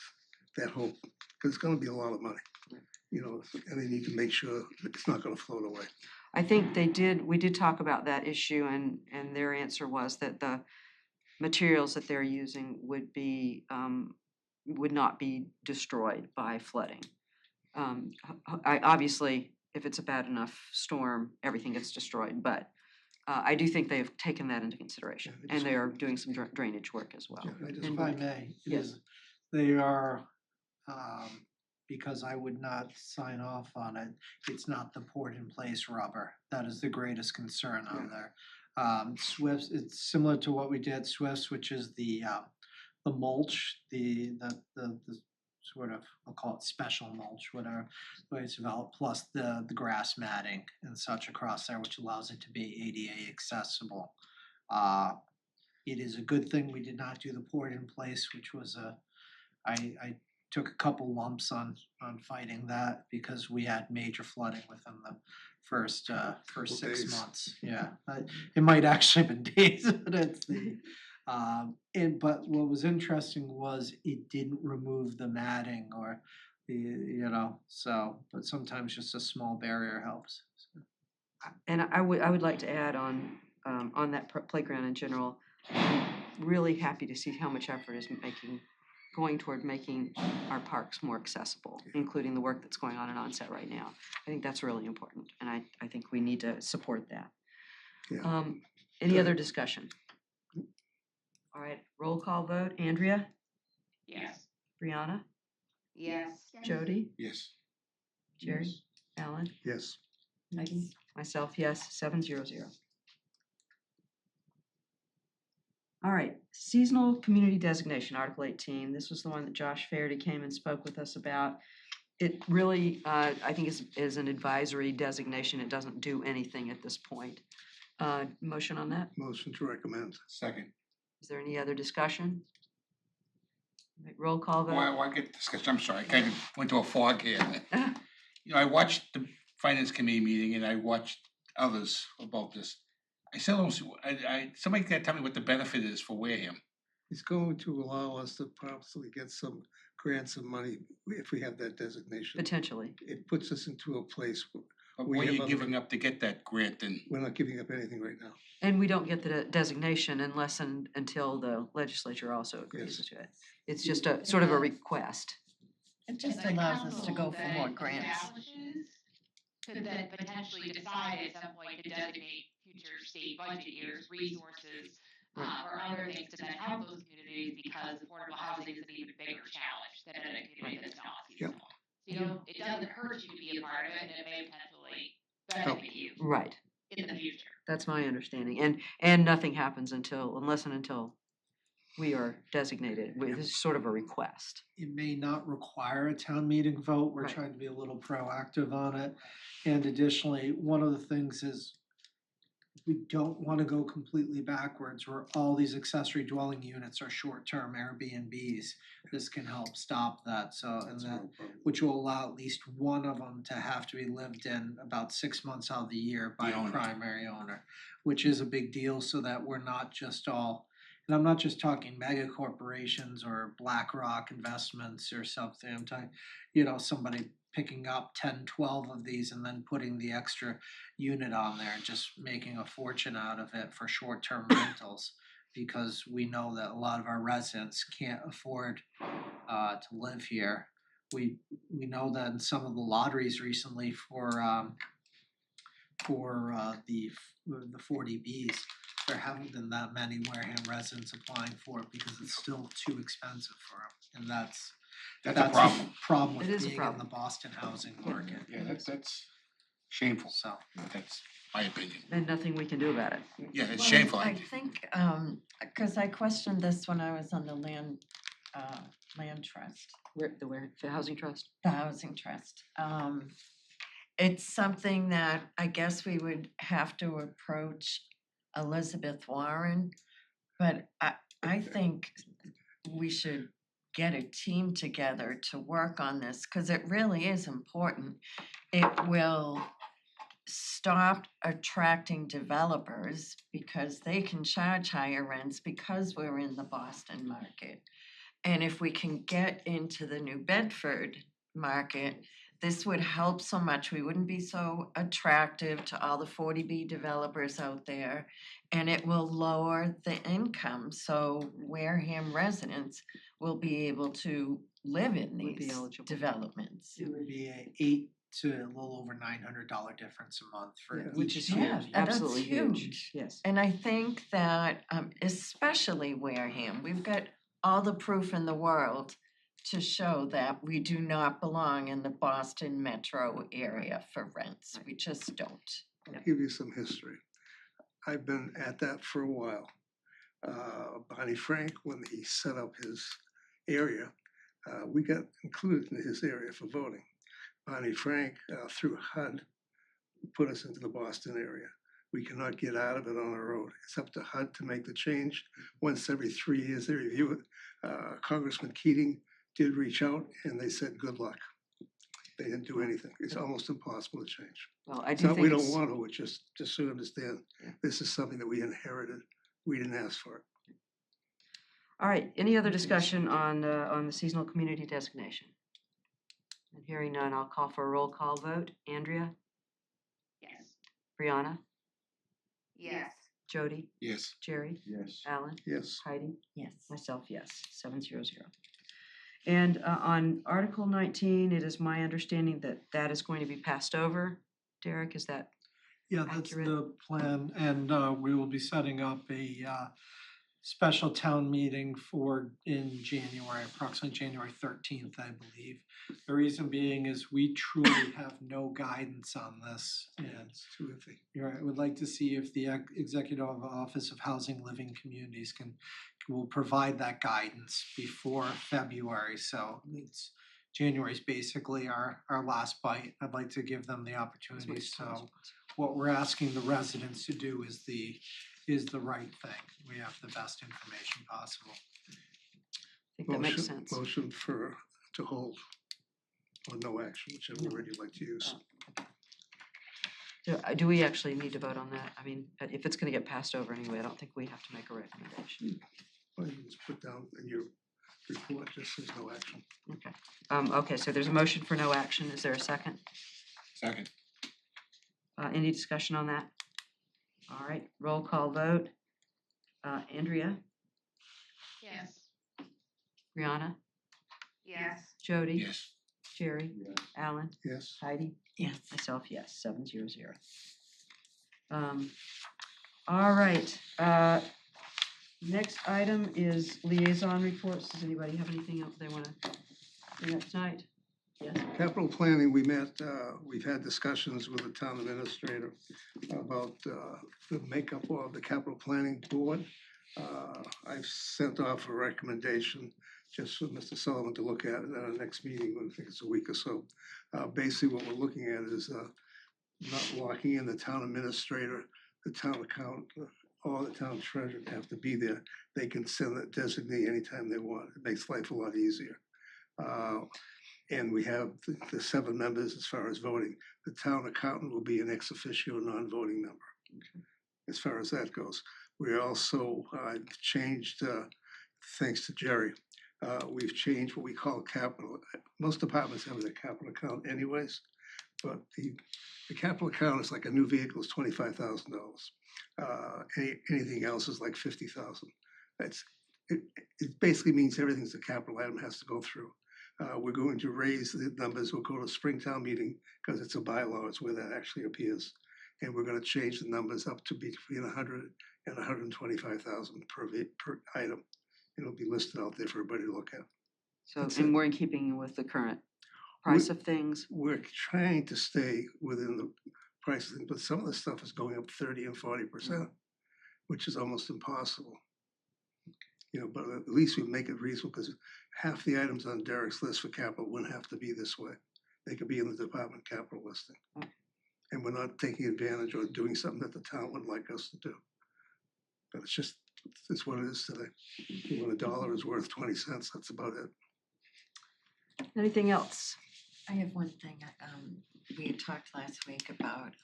that whole, because it's gonna be a lot of money. And they need to make sure it's not gonna float away. I think we did talk about that issue and their answer was that the materials that they're using would not be destroyed by flooding. Obviously, if it's a bad enough storm, everything gets destroyed, but I do think they've taken that into consideration Yeah, I and just- they are doing some drainage work as well. Yeah, I just If want- I may, Yes. they are, because I would not sign off on it, it's not the poured in place rubber. That is the greatest concern on there. Swifts, it's similar to what we did Swifts, which is the mulch, the sort of, I'll call it special mulch, whatever, the way it's developed, plus the grass matting and such across there, which allows it to be ADA accessible. It is a good thing we did not do the poured in place, which was I took a couple lumps on fighting that because we had major flooding within the first 6 days. months. Yeah, it might actually have been days, but it's the But what was interesting was it didn't remove the matting or but sometimes just a small barrier helps. And I would like to add on that playground in general, I'm really happy to see how much effort is going toward making our parks more accessible, including the work that's going on in Onset right now. I think that's really important, and I think we need to support that. Yeah. Any other discussion? All right, roll call vote. Andrea? Yes. Brianna? Yes. Jody? Yes. Jerry? Alan? Yes. Maggie? Myself, yes, 700. All right, seasonal community designation, Article 18. This was the one that Josh Faherty came and spoke with us about. It really, I think, is an advisory designation. It doesn't do anything at this point. Motion on that? Motion to recommend. Second. Is there any other discussion? Right, roll call vote. Well, I get discussed, I'm sorry, I kind of went to a fog here. I watched the finance committee meeting and I watched others about this. I still don't see, somebody can tell me what the benefit is for Wareham. It's going to allow us to possibly get some grants and money if we have that designation. Potentially. It puts us into a place where But We what are have you other- giving up to get that grant and? we're not giving up anything right now. And we don't get the designation until the legislature also agrees Yes. to it. It's just a sort of a request. It just And the allows us to council go for that more it grants. establishes could then potentially decide at some point to designate future state budget years, resources, or other things to then help those communities because affordable housing is an even bigger challenge than in a community that's not seasonal. So it doesn't hurt you to be a part of it and it may potentially benefit you Right, in the future. that's my understanding. And nothing happens unless and until we are designated. This is sort of a request. It may not require a town meeting vote. We're Right. trying to be a little proactive on it. And additionally, one of the things is we don't want to go completely backwards where all these accessory dwelling units are short-term Airbnbs. This can help stop that. Which will allow at least one of them to have to be lived in about 6 months out of the year by The a owner. primary owner, which is a big deal so that we're not just all, and I'm not just talking mega corporations or BlackRock investments or something. I'm talking, somebody picking up 10, 12 of these and then putting the extra unit on there and just making a fortune out of it for short-term rentals. Because we know that a lot of our residents can't afford to live here. We know that in some of the lotteries recently for the 40Bs, there haven't been that many Wareham residents applying for it because it's still too expensive for them, and that's That's a problem. Problem It with is a being in problem. the Boston housing market. Yeah, that's shameful. So That's my opinion. And nothing we can do about it. Yeah, it's Well, shameful. I think, cause I questioned this when I was on the land trust, Where the housing trust? the housing trust. It's something that I guess we would have to approach Elizabeth Warren, but I think we should get a team together to work on this, cause it really is important. It will stop attracting developers because they can charge higher rents because we're in the Boston market. And if we can get into the New Bedford market, this would help so much. We wouldn't be so attractive to all the 40B developers out there. And it will lower the income, so Wareham residents will be able to live in Would be these eligible. developments. it would be a $800 to a little over $900 difference a month for Yeah. Which each is Yeah, huge, that's absolutely huge, huge. yes. And I think that especially Wareham, we've got all the proof in the world to show that we do not belong in the Boston metro area for rents. We just don't. I'll give you some history. I've been at that for a while. Bonnie Frank, when he set up his area, we got included in his area for voting. Bonnie Frank, through HUD, put us into the Boston area. We cannot get out of it on our own. It's up to HUD to make the change. Once every 3 years, they review it. Congressman Keating did reach out and they said, good luck. They didn't do anything. It's almost impossible to change. Well, I It's do not think we don't it's, want to, it's just so you understand, Yeah. this is something that we inherited. We didn't ask for it. All right, any other discussion on the seasonal community designation? And hearing none, I'll call for a roll call vote. Andrea, Yes. Brianna, Yes. Jody, Yes. Jerry, Yes. Alan, Yes, Heidi, Yes. myself, yes, 700. And on Article 19, it is my understanding that that is going to be passed over. Derek, is that? Yeah, that's Accurate. the plan, and we will be setting up a special town meeting in January, approximately January 13th, I believe. The reason being is we truly have no guidance on this, and it's too iffy. you're right, would like to see if the Executive Office of Housing Living Communities will provide that guidance before February, so it's January's basically our last bite. I'd like to give them the as opportunity, much time as so what we're asking the residents to do is the right thing. We have the best information possible. I think that makes sense. Motion to hold or no action, whichever word you'd like to use. Do we actually need to vote on that? I mean, if it's gonna get passed over anyway, I don't think we have to make a recommendation. Well, you can just put down in your report, just says no action. Okay. Okay, so there's a motion for no action. Is there a second? Second. Any discussion on that? All right, roll call vote. Andrea, Yes. Brianna, Yes. Jody, Yes. Jerry, Yes. Alan, Yes, Heidi, Yes. myself, yes, 700. All right, next item is liaison reports. Does anybody have anything else they wanna bring up tonight? Yes, capital planning, we met, we've had discussions with the town administrator about the makeup of the capital planning board. I've sent off a recommendation just for Mr. Sullivan to look at our next meeting, I think it's a week or so. Basically, what we're looking at is not locking in the town administrator, the town accountant, or the town treasurer to have to be there. They can send a designee anytime they want. It makes life a lot easier. And we have the 7 members as far as voting. The town accountant will be an ex officio non-voting member. As far as that goes. We also changed, thanks to Jerry, we've changed what we call capital. Most departments have a capital account anyways, but the capital account is like a new vehicle is $25,000. Anything else is like 50,000. It basically means everything's a capital item has to go through. We're going to raise the numbers. We'll go to Springtown meeting because it's a bylaw. It's where that actually appears. And we're going to change the numbers up to between 100 and 125,000 per item. It'll be listed out there for everybody to look at. so, That's and it. we're in keeping with the current price of things. We're trying to stay within the price of things, but some of the stuff is going up 30 and 40%, which is almost impossible. You know, but at least we make it reasonable because half the items on Derek's list for capital wouldn't have to be this way. They could be in the department capital listing. And we're not taking advantage or doing something that the town would like us to do. But it's what it is today. When $1 is worth 20 cents, that's about it. Anything else? I have one thing. We had talked last week about,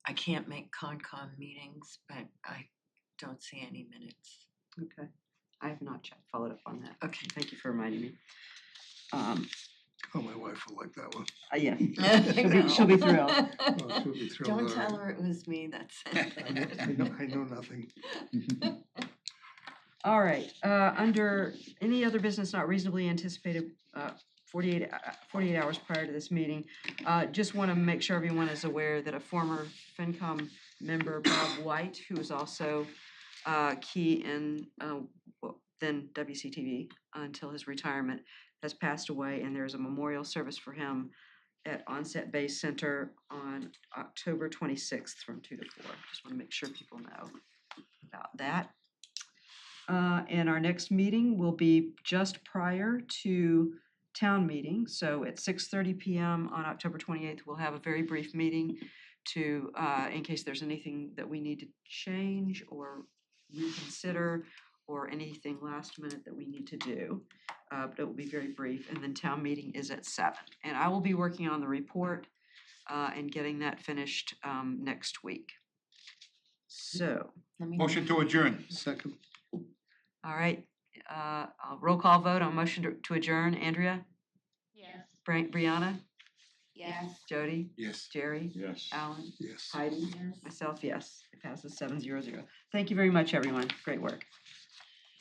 I can't make Concom meetings, but I don't see any minutes. Okay, I have not followed up on that. Okay. Thank you for reminding me. Oh, my wife will like that one. Yeah, She'll be thrilled. Oh, she'll be thrilled. Don't all tell right. her it was me, that's I know nothing. All right, under any other business not reasonably anticipated 48 hours prior to this meeting, just want to make sure everyone is aware that a former FinCom member, Bob White, who is also key in then WCTV until his retirement, has passed away, and there's a memorial service for him at Onset Base Center on October 26th from 2 to 4. Just want to make sure people know about that. And our next meeting will be just prior to town meeting. So at 6:30 p.m. on October 28th, we'll have a very brief meeting to, in case there's anything that we need to change or reconsider or anything last minute that we need to do. But it will be very brief. And then town meeting is at 7. And I will be working on the report and getting that finished next week. So, Let me Motion to adjourn. Second, All right, I'll roll call vote on motion to adjourn. Andrea? Yes. Brianna? Yes. Jody? Yes. Jerry? Yes. Alan? Yes. Heidi? Myself, yes. It passes 7-0-0. Thank you very much, everyone. Great work.